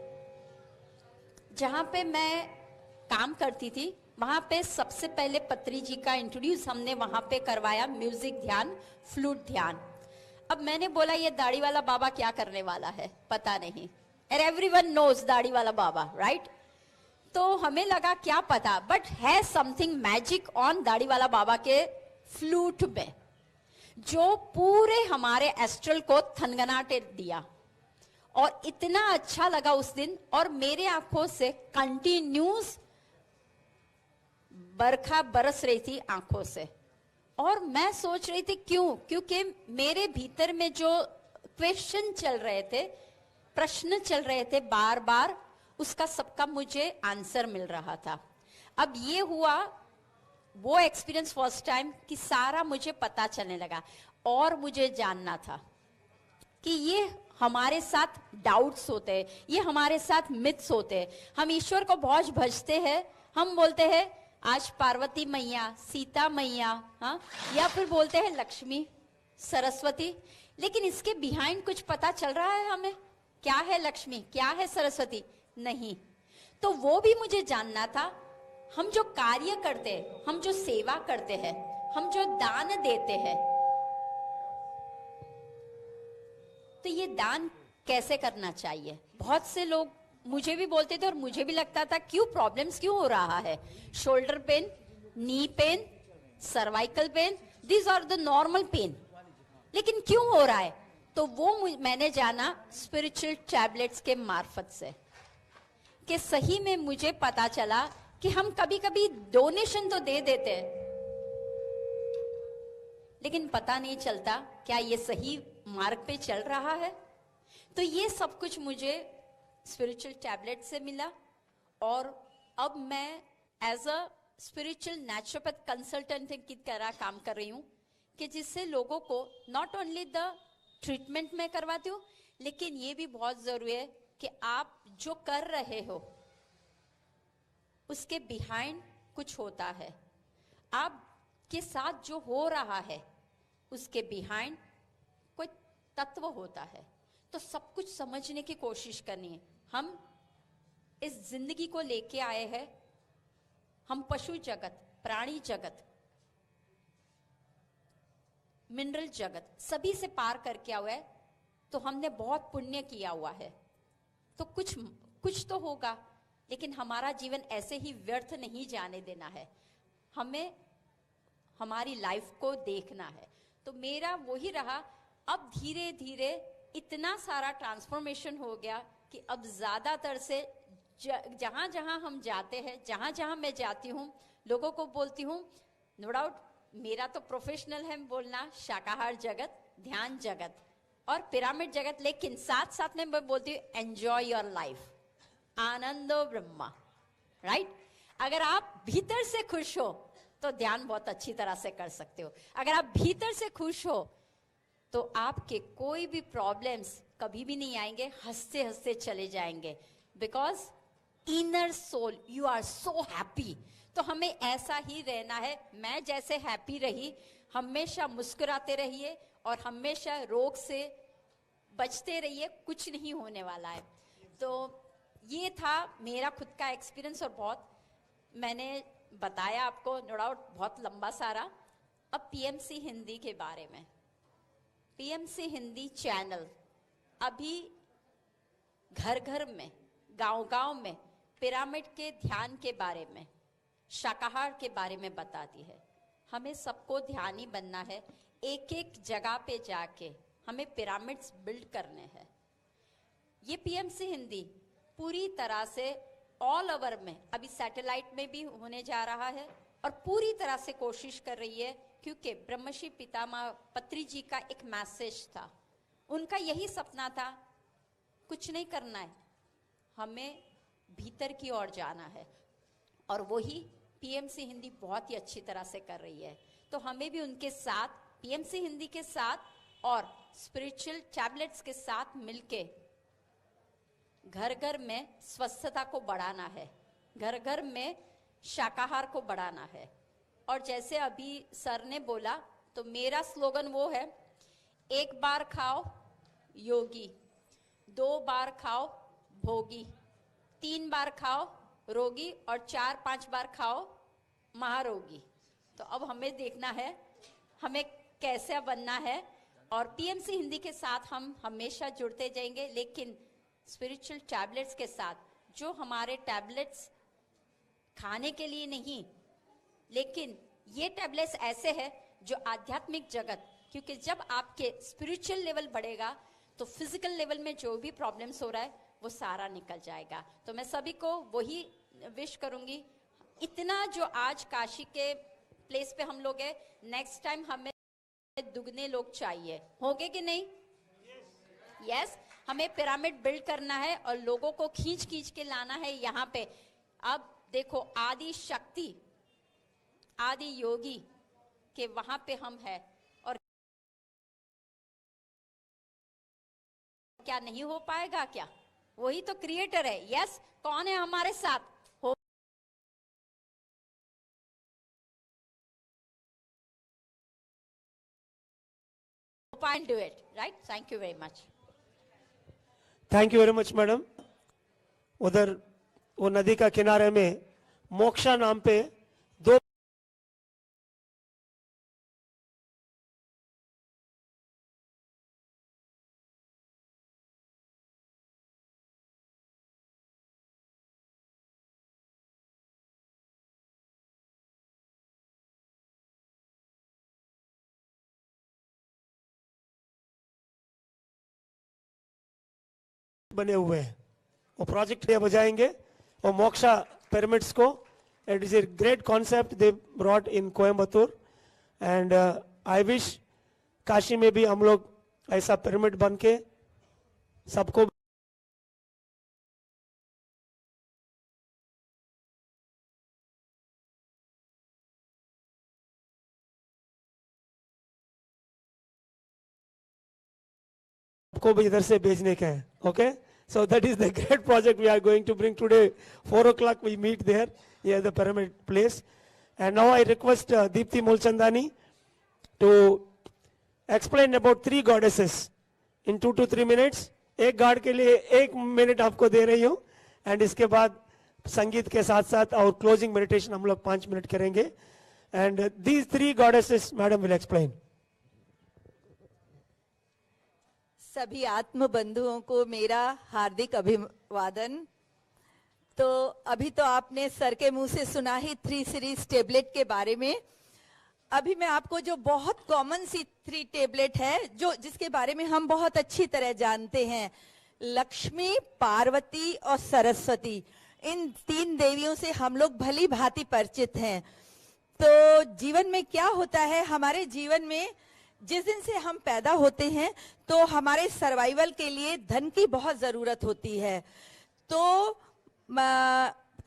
Speaker 4: जहां पे मैं काम करती थी, वहां पे सबसे पहले पत्री जी का इंट्रोड्यूस हमने वहां पे करवाया, म्यूजिक ध्यान, फ्लूट ध्यान। अब मैंने बोला ये दाढ़ी वाला बाबा क्या करने वाला है, पता नहीं, एंड एवरीवन नोज दाढ़ी वाला बाबा, राइट? तो हमें लगा क्या पता, बट है समथिंग मैजिक ऑन दाढ़ी वाला बाबा के फ्लूट में, जो पूरे हमारे एस्ट्रल को थनगनाटे दिया और इतना अच्छा लगा उस दिन। और मेरे आंखों से कंटिन्यूस बरखा बरस रही थी आंखों से, और मैं सोच रही थी क्यों, क्योंकि मेरे भीतर में जो क्वेश्चन चल रहे थे, प्रश्न चल रहे थे बार बार, उसका सबका मुझे आंसर मिल रहा था। अब ये हुआ वो एक्सपीरियंस फर्स्ट टाइम कि सारा मुझे पता चलने लगा, और मुझे जानना था कि ये हमारे साथ डाउट्स होते हैं, ये हमारे साथ मिथ्स होते हैं। हम ईश्वर को बहुत भजते हैं, हम बोलते हैं आज पार्वती मैया, सीता मैया, हाँ, या फिर बोलते हैं लक्ष्मी, सरस्वती, लेकिन इसके बिहाइंड कुछ पता चल रहा है हमें? क्या है लक्ष्मी, क्या है सरस्वती? नहीं। तो वो भी मुझे जानना था। हम जो कार्य करते हैं, हम जो सेवा करते हैं, हम जो दान देते हैं, तो ये दान कैसे करना चाहिए? बहुत से लोग मुझे भी बोलते थे और मुझे भी लगता था क्यों प्रॉब्लम्स क्यों हो रहा है, shoulder pain, knee pain, cervical pain, these are the normal pain, लेकिन क्यों हो रहा है? तो वो मैंने जाना स्पिरिचुअल टैबलेट्स के मार्फत से, कि सही में मुझे पता चला कि हम कभी कभी डोनेशन तो दे देते हैं, लेकिन पता नहीं चलता क्या ये सही मार्ग पे चल रहा है। तो ये सब कुछ मुझे स्पिरिचुअल टैबलेट से मिला, और अब मैं as a spiritual naturopath consultant की तरह काम कर रही हूँ, कि जिससे लोगों को नॉट ओनली द ट्रीटमेंट में करवाती हूँ, लेकिन ये भी बहुत जरूरी है कि आप जो कर रहे हो उसके बिहाइंड कुछ होता है, आपके साथ जो हो रहा है उसके बिहाइंड कोई तत्व होता है। तो सब कुछ समझने की कोशिश करनी है। हम इस जिंदगी को लेके आए हैं, हम पशु जगत, प्राणी जगत, मिनरल जगत, सभी से पार करके आए हैं, तो हमने बहुत पुण्य किया हुआ है, तो कुछ तो होगा, लेकिन हमारा जीवन ऐसे ही व्यर्थ नहीं जाने देना है, हमें हमारी लाइफ को देखना है। तो मेरा वही रहा। अब धीरे धीरे इतना सारा ट्रांसफॉर्मेशन हो गया कि अब ज्यादातर से जहां जहां हम जाते हैं, जहां जहां मैं जाती हूँ, लोगों को बोलती हूँ, नो डाउट मेरा तो प्रोफेशनल है बोलना शाकाहार जगत, ध्यान जगत और पिरामिड जगत, लेकिन साथ साथ में मैं बोलती हूँ एंजॉय योर लाइफ, आनंदो ब्रह्मा, राइट। अगर आप भीतर से खुश हो तो ध्यान बहुत अच्छी तरह से कर सकते हो। अगर आप भीतर से खुश हो तो आपके कोई भी प्रॉब्लम्स कभी भी नहीं आएंगे, हंसते हंसते चले जाएंगे, because inner soul you are so happy. तो हमें ऐसा ही रहना है। मैं जैसे हैप्पी रही, हमेशा मुस्कुराते रहिए और हमेशा रोग से बचते रहिए, कुछ नहीं होने वाला है। तो ये था मेरा खुद का एक्सपीरियंस और बहुत मैंने बताया आपको, नो डाउट बहुत लंबा सारा। अब पीएमसी हिंदी के बारे में, पीएमसी हिंदी चैनल अभी घर घर में, गांव गांव में पिरामिड के ध्यान के बारे में, शाकाहार के बारे में बताती है। हमें सबको ध्यानी बनना है, एक एक जगह पे जाके हमें पिरामिड्स बिल्ड करने हैं। ये पीएमसी हिंदी पूरी तरह से ऑल ओवर में, अभी सैटेलाइट में भी होने जा रहा है और पूरी तरह से कोशिश कर रही है, क्योंकि ब्रह्मश्री पितामह पत्री जी का एक मैसेज था, उनका यही सपना था, कुछ नहीं करना है, हमें भीतर की ओर जाना है, और वही पीएमसी हिंदी बहुत ही अच्छी तरह से कर रही है। तो हमें भी उनके साथ, पीएमसी हिंदी के साथ और स्पिरिचुअल टैबलेट्स के साथ मिलके घर घर में स्वस्थता को बढ़ाना है, घर घर में शाकाहार को बढ़ाना है। और जैसे अभी सर ने बोला, तो मेरा स्लोगन वो है, एक बार खाओ योगी, 2 बार खाओ भोगी, 3 बार खाओ रोगी और 4-5 बार खाओ महारोगी। तो अब हमें देखना है हमें कैसे बनना है, और पीएमसी हिंदी के साथ हम हमेशा जुड़ते जाएंगे, लेकिन स्पिरिचुअल टैबलेट्स के साथ, जो हमारे टैबलेट्स खाने के लिए नहीं, लेकिन ये टैबलेट्स ऐसे हैं जो आध्यात्मिक जगत, क्योंकि जब आपके स्पिरिचुअल लेवल बढ़ेगा तो फिजिकल लेवल में जो भी प्रॉब्लम्स हो रहा है वो सारा निकल जाएगा। तो मैं सभी को वही विश करूंगी। इतना जो आज काशी के प्लेस पे हम लोग हैं, नेक्स्ट टाइम हमें दुगने लोग चाहिए, होंगे कि नहीं? यस, हमें पिरामिड बिल्ड करना है और लोगों को खींच खींच के लाना है यहाँ पे। अब देखो, आदि शक्ति, आदि योगी के वहां पे हम हैं, और क्या नहीं हो पाएगा क्या? वही तो क्रिएटर है। यस, कौन है हमारे साथ? हो पाएंगे, do it, right? Thank you very much.
Speaker 2: Thank you very much madam. उधर वो नदी का किनारे में मोक्षा नाम पे 2 बने हुए हैं, वो प्रोजेक्ट ये बजाएंगे वो मोक्षा पिरामिड्स को। It is a great concept they brought in Coimbatore, and I wish Kashi में भी हम लोग ऐसा पिरामिड बन के सबको भी इधर से भेजने के हैं। Okay, so that is the great project we are going to bring today. 4 o'clock we meet there, here the pyramid place. And now I request Deepti Mulchandani to explain about 3 goddesses in 2 to 3 minutes. एक गार्ड के लिए 1 मिनट आपको दे रही हूँ, एंड इसके बाद संगीत के साथ साथ और क्लोजिंग मेडिटेशन हम लोग 5 मिनट करेंगे। And these 3 goddesses madam will explain.
Speaker 5: सभी आत्म बंधुओं को मेरा हार्दिक अभिवादन। तो अभी तो आपने सर के मुंह से सुना ही 3 सीरीज टेबलेट के बारे में। अभी मैं आपको जो बहुत कॉमन सी 3 टेबलेट है, जो जिसके बारे में हम बहुत अच्छी तरह जानते हैं, लक्ष्मी, पार्वती और सरस्वती, इन 3 देवियों से हम लोग भली भांति परिचित हैं। तो जीवन में क्या होता है, हमारे जीवन में जिस दिन से हम पैदा होते हैं तो हमारे सर्वाइवल के लिए धन की बहुत जरूरत होती है। तो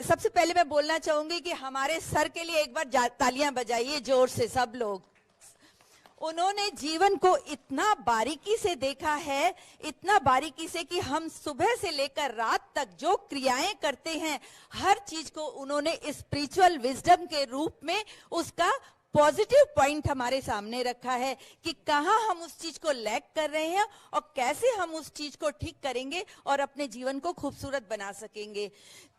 Speaker 5: सबसे पहले मैं बोलना चाहूंगी कि हमारे सर के लिए एक बार तालियां बजाइए जोर से सब लोग। उन्होंने जीवन को इतना बारीकी से देखा है, इतना बारीकी से कि हम सुबह से लेकर रात तक जो क्रियाएं करते हैं, हर चीज को उन्होंने स्पिरिचुअल विजडम के रूप में उसका पॉजिटिव पॉइंट हमारे सामने रखा है कि कहां हम उस चीज को लैक कर रहे हैं और कैसे हम उस चीज को ठीक करेंगे और अपने जीवन को खूबसूरत बना सकेंगे।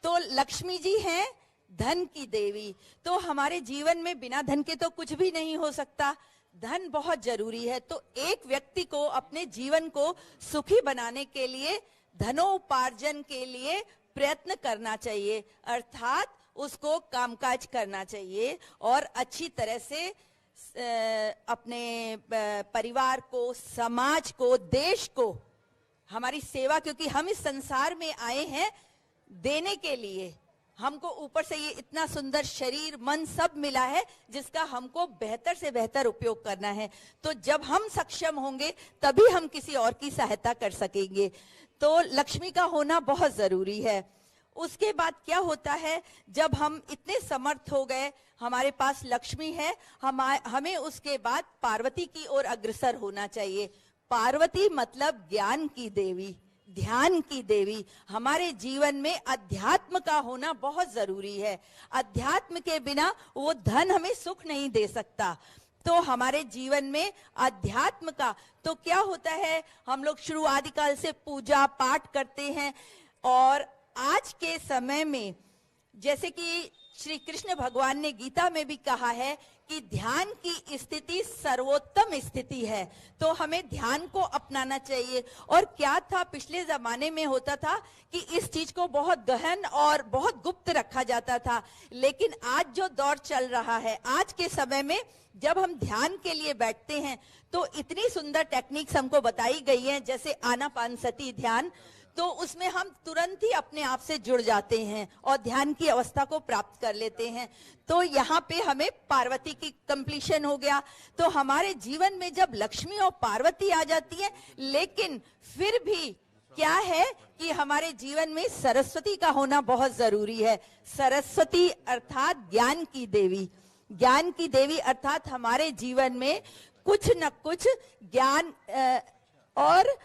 Speaker 5: तो लक्ष्मी जी हैं धन की देवी। तो हमारे जीवन में बिना धन के तो कुछ भी नहीं हो सकता, धन बहुत जरूरी है। तो एक व्यक्ति को अपने जीवन को सुखी बनाने के लिए धनोपार्जन के लिए प्रयत्न करना चाहिए, अर्थात उसको कामकाज करना चाहिए और अच्छी तरह से अपने परिवार को, समाज को, देश को, हमारी सेवा, क्योंकि हम इस संसार में आए हैं देने के लिए। हमको ऊपर से ये इतना सुंदर शरीर, मन सब मिला है जिसका हमको बेहतर से बेहतर उपयोग करना है। तो जब हम सक्षम होंगे तभी हम किसी और की सहायता कर सकेंगे। तो लक्ष्मी का होना बहुत जरूरी है। उसके बाद क्या होता है, जब हम इतने समर्थ हो गए, हमारे पास लक्ष्मी है, हमें उसके बाद पार्वती की ओर अग्रसर होना चाहिए। पार्वती मतलब ज्ञान की देवी, ध्यान की देवी। हमारे जीवन में अध्यात्म का होना बहुत जरूरी है। अध्यात्म के बिना वो धन हमें सुख नहीं दे सकता। तो हमारे जीवन में अध्यात्म का तो क्या होता है, हम लोग शुरू आदिकाल से पूजा पाठ करते हैं, और आज के समय में जैसे कि श्री कृष्ण भगवान ने गीता में भी कहा है कि ध्यान की स्थिति सर्वोत्तम स्थिति है, तो हमें ध्यान को अपनाना चाहिए। और क्या था, पिछले जमाने में होता था कि इस चीज को बहुत गहन और बहुत गुप्त रखा जाता था, लेकिन आज जो दौर चल रहा है, आज के समय में जब हम ध्यान के लिए बैठते हैं तो इतनी सुंदर टेक्निक्स हमको बताई गई हैं, जैसे आनापानसती ध्यान, तो उसमें हम तुरंत ही अपने आप से जुड़ जाते हैं और ध्यान की अवस्था को प्राप्त कर लेते हैं। तो यहाँ पे हमें पार्वती की कंप्लीशन हो गया। तो हमारे जीवन में जब लक्ष्मी और पार्वती आ जाती है, लेकिन फिर भी क्या है कि हमारे जीवन में सरस्वती का होना बहुत जरूरी है। सरस्वती अर्थात ज्ञान की देवी, ज्ञान की देवी अर्थात हमारे जीवन में कुछ न कुछ ज्ञान और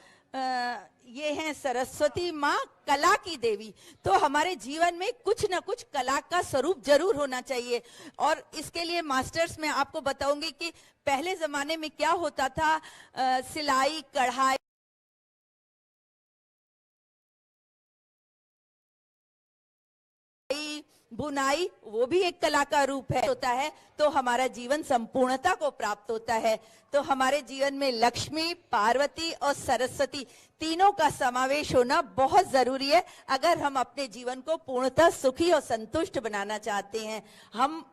Speaker 5: ये है सरस्वती माँ कला की देवी। तो हमारे जीवन में कुछ न कुछ कला का स्वरूप जरूर होना चाहिए। और इसके लिए मास्टर्स मैं आपको बताऊंगी कि पहले जमाने में क्या होता था, सिलाई, कढ़ाई, बुनाई, वो भी एक कला का रूप है होता है, तो हमारा जीवन संपूर्णता को प्राप्त होता है। तो हमारे जीवन में लक्ष्मी, पार्वती और सरस्वती तीनों का समावेश होना बहुत जरूरी है, अगर हम अपने जीवन को पूर्णतः सुखी और संतुष्ट बनाना चाहते हैं। हम,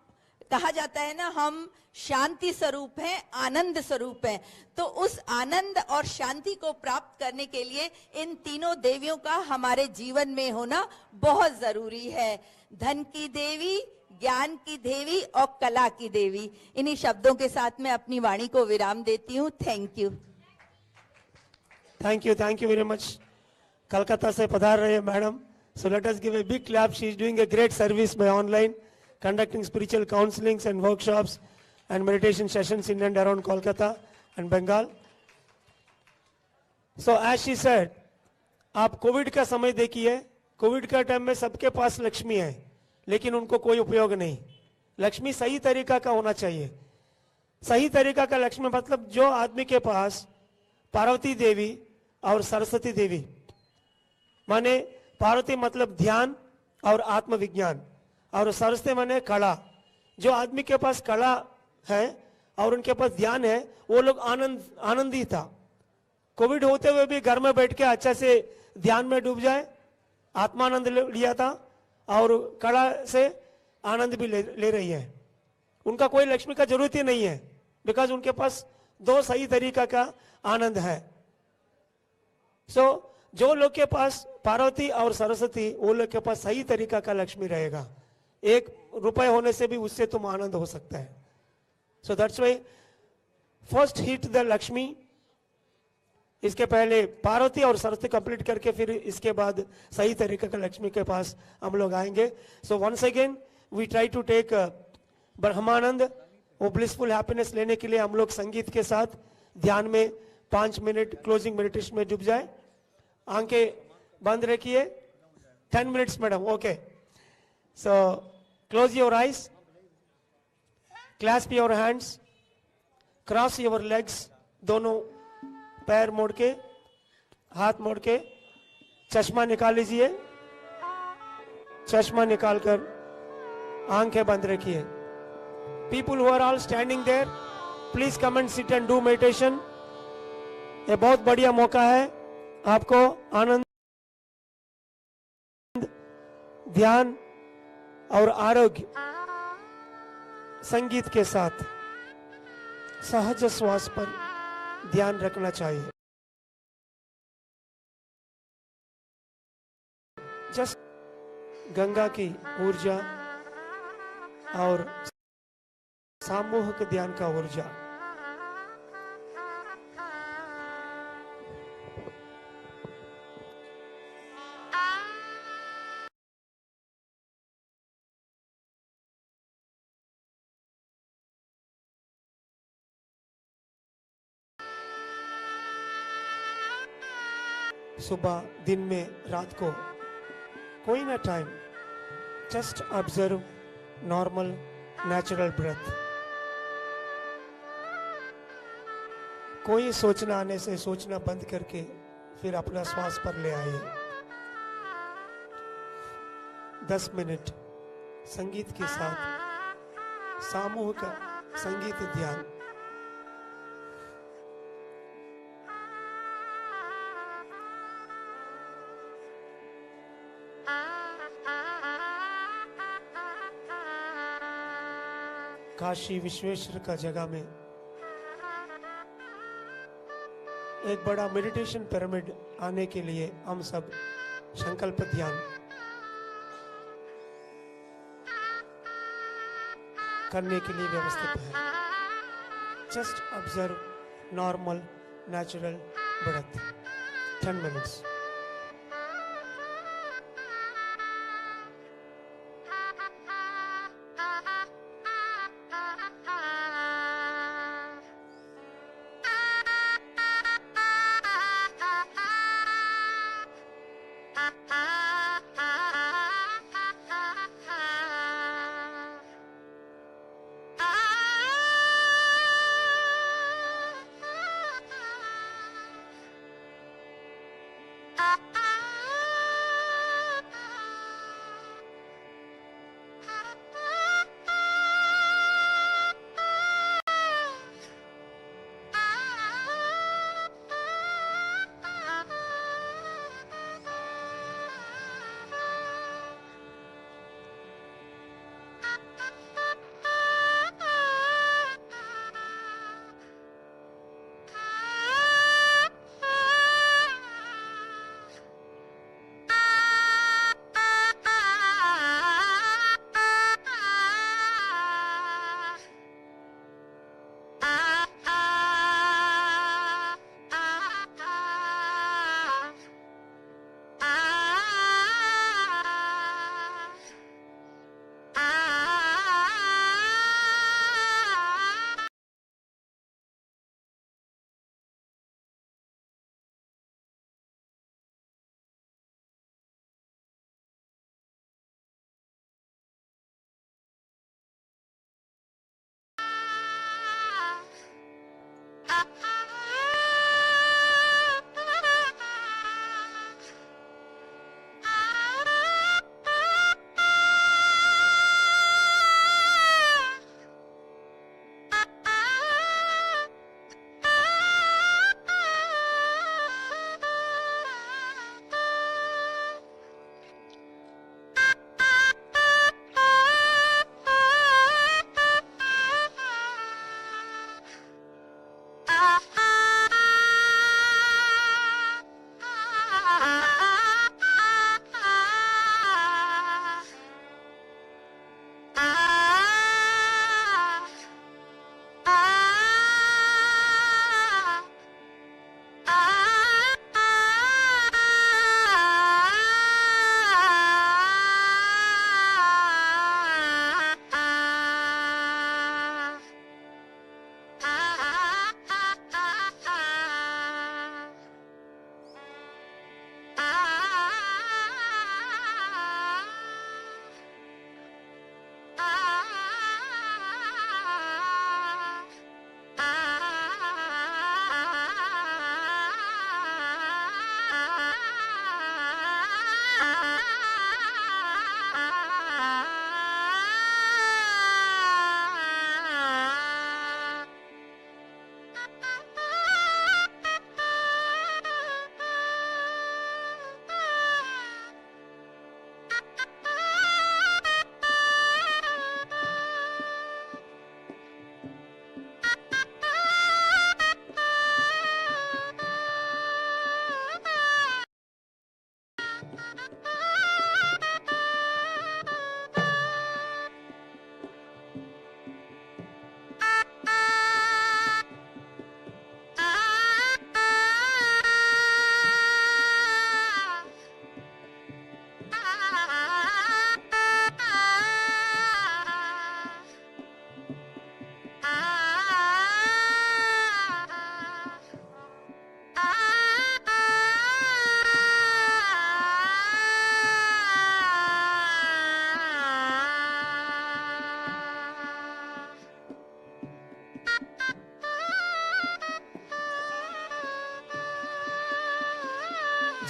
Speaker 5: कहा जाता है ना, हम शांति स्वरूप हैं, आनंद स्वरूप हैं। तो उस आनंद और शांति को प्राप्त करने के लिए इन तीनों देवियों का हमारे जीवन में होना बहुत जरूरी है। धन की देवी, ज्ञान की देवी और कला की देवी। इन्हीं शब्दों के साथ मैं अपनी वाणी को विराम देती हूँ। Thank you.
Speaker 2: Thank you very much. Calcutta से पधार रहे हैं madam, so let us give a big clap. She is doing a great service by online, conducting spiritual counselings and workshops and meditation sessions in and around Kolkata and Bengal. So as she said, आप कोविड का समय देखिए, कोविड का टाइम में सबके पास लक्ष्मी है, लेकिन उनको कोई उपयोग नहीं। लक्ष्मी सही तरीका का होना चाहिए। सही तरीका का लक्ष्मी मतलब जो आदमी के पास पार्वती देवी और सरस्वती देवी, माने पार्वती मतलब ध्यान और आत्मविज्ञान, और सरस्वती माने कला। जो आदमी के पास कला है और उनके पास ध्यान है, वो लोग आनंदी था। कोविड होते हुए भी घर में बैठ के अच्छा से ध्यान में डूब जाए, आत्मानंद लिया था, और कला से आनंद भी ले रही है। उनका कोई लक्ष्मी का जरूरत ही नहीं है, बिकॉज उनके पास दो सही तरीका का आनंद है। सो जो लोग के पास पार्वती और सरस्वती, वो लोग के पास सही तरीका का लक्ष्मी रहेगा। 1 रुपए होने से भी उससे तुम आनंद हो सकता है। So that's why first hit the Lakshmi. इसके पहले पार्वती और सरस्वती कंप्लीट करके फिर इसके बाद सही तरीके का लक्ष्मी के पास हम लोग आएंगे। So once again we try to take ब्रह्मानंद, वो ब्लिसफुल हैप्पीनेस लेने के लिए हम लोग संगीत के साथ ध्यान में 5 मिनट क्लोजिंग मेडिटेशन में डूब जाए। आंखें बंद रखिए। 10 minutes madam, okay. So close your eyes, clasp your hands, cross your legs, दोनों पैर मोड़ के, हाथ मोड़ के, चश्मा निकाल लीजिए। चश्मा निकालकर आंखें बंद रखिए। People who are all standing there, please come and sit and do meditation. ये बहुत बढ़िया मौका है आपको आनंद, ध्यान और आरोग्य संगीत के साथ सहज श्वास पर ध्यान रखना चाहिए। जस्ट गंगा की ऊर्जा और सामूहिक ध्यान का ऊर्जा। सुबह, दिन में, रात को, कोई ना time, just observe normal natural breath. कोई सोचना आने से सोचना बंद करके फिर अपना श्वास पर ले आइए। 10 मिनट संगीत के साथ सामूहिक संगीत ध्यान। काशी विश्वेश्वर का जगह में एक बड़ा मेडिटेशन पिरामिड आने के लिए हम सब संकल्प ध्यान करने के लिए व्यवस्थित है। Just observe normal natural breath 10 minutes.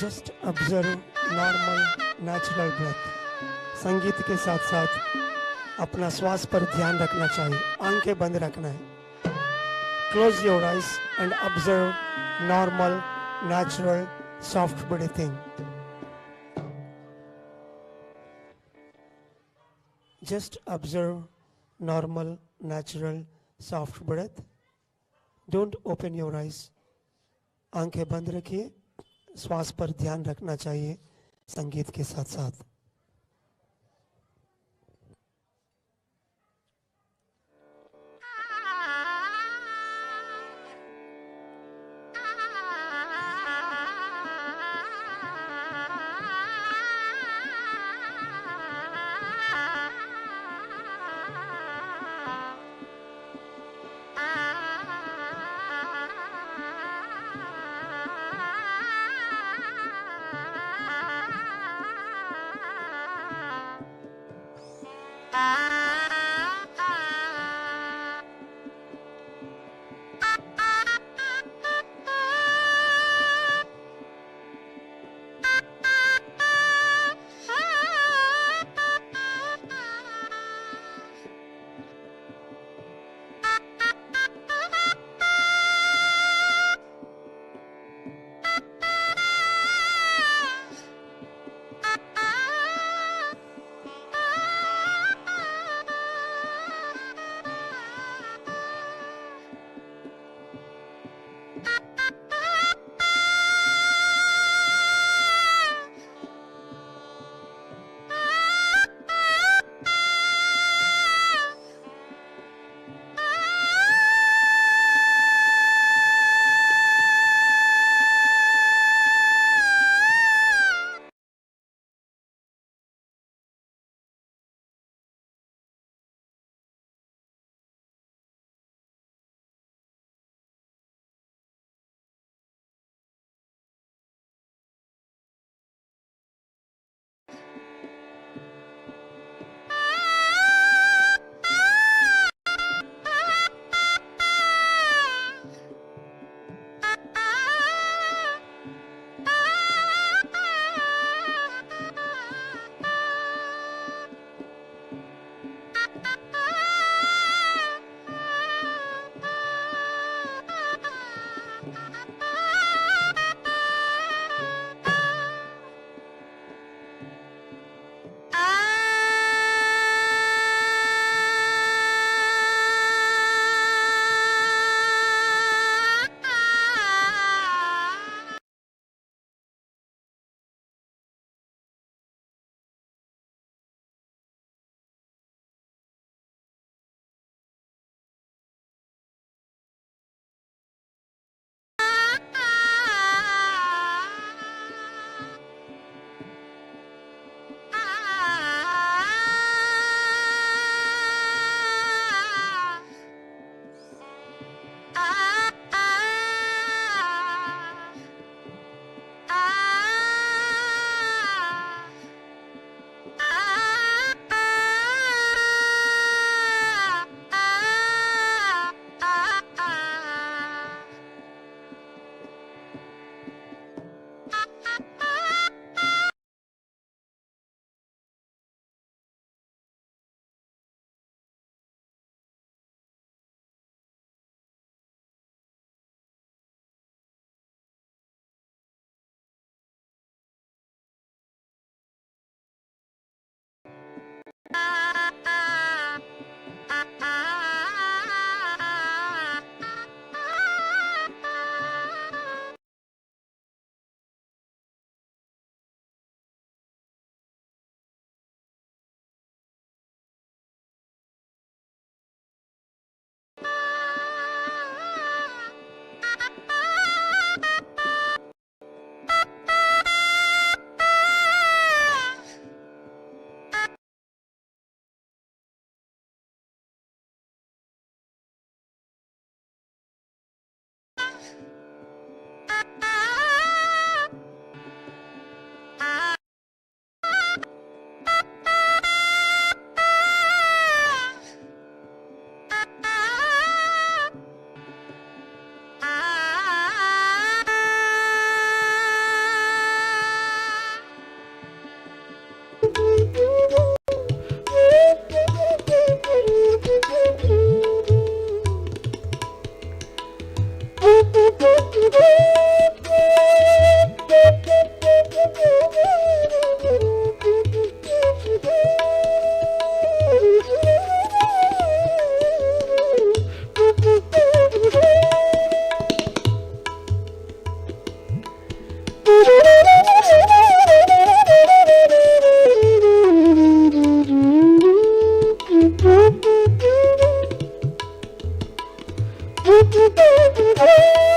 Speaker 2: Just observe normal natural breath. संगीत के साथ साथ अपना श्वास पर ध्यान रखना चाहिए। आंखें बंद रखना है। Close your eyes and observe normal, natural, soft breathing. Just observe normal, natural, soft breath. Don't open your eyes. आंखें बंद रखिए। श्वास पर ध्यान रखना चाहिए संगीत के साथ साथ।
Speaker 6: Thank you.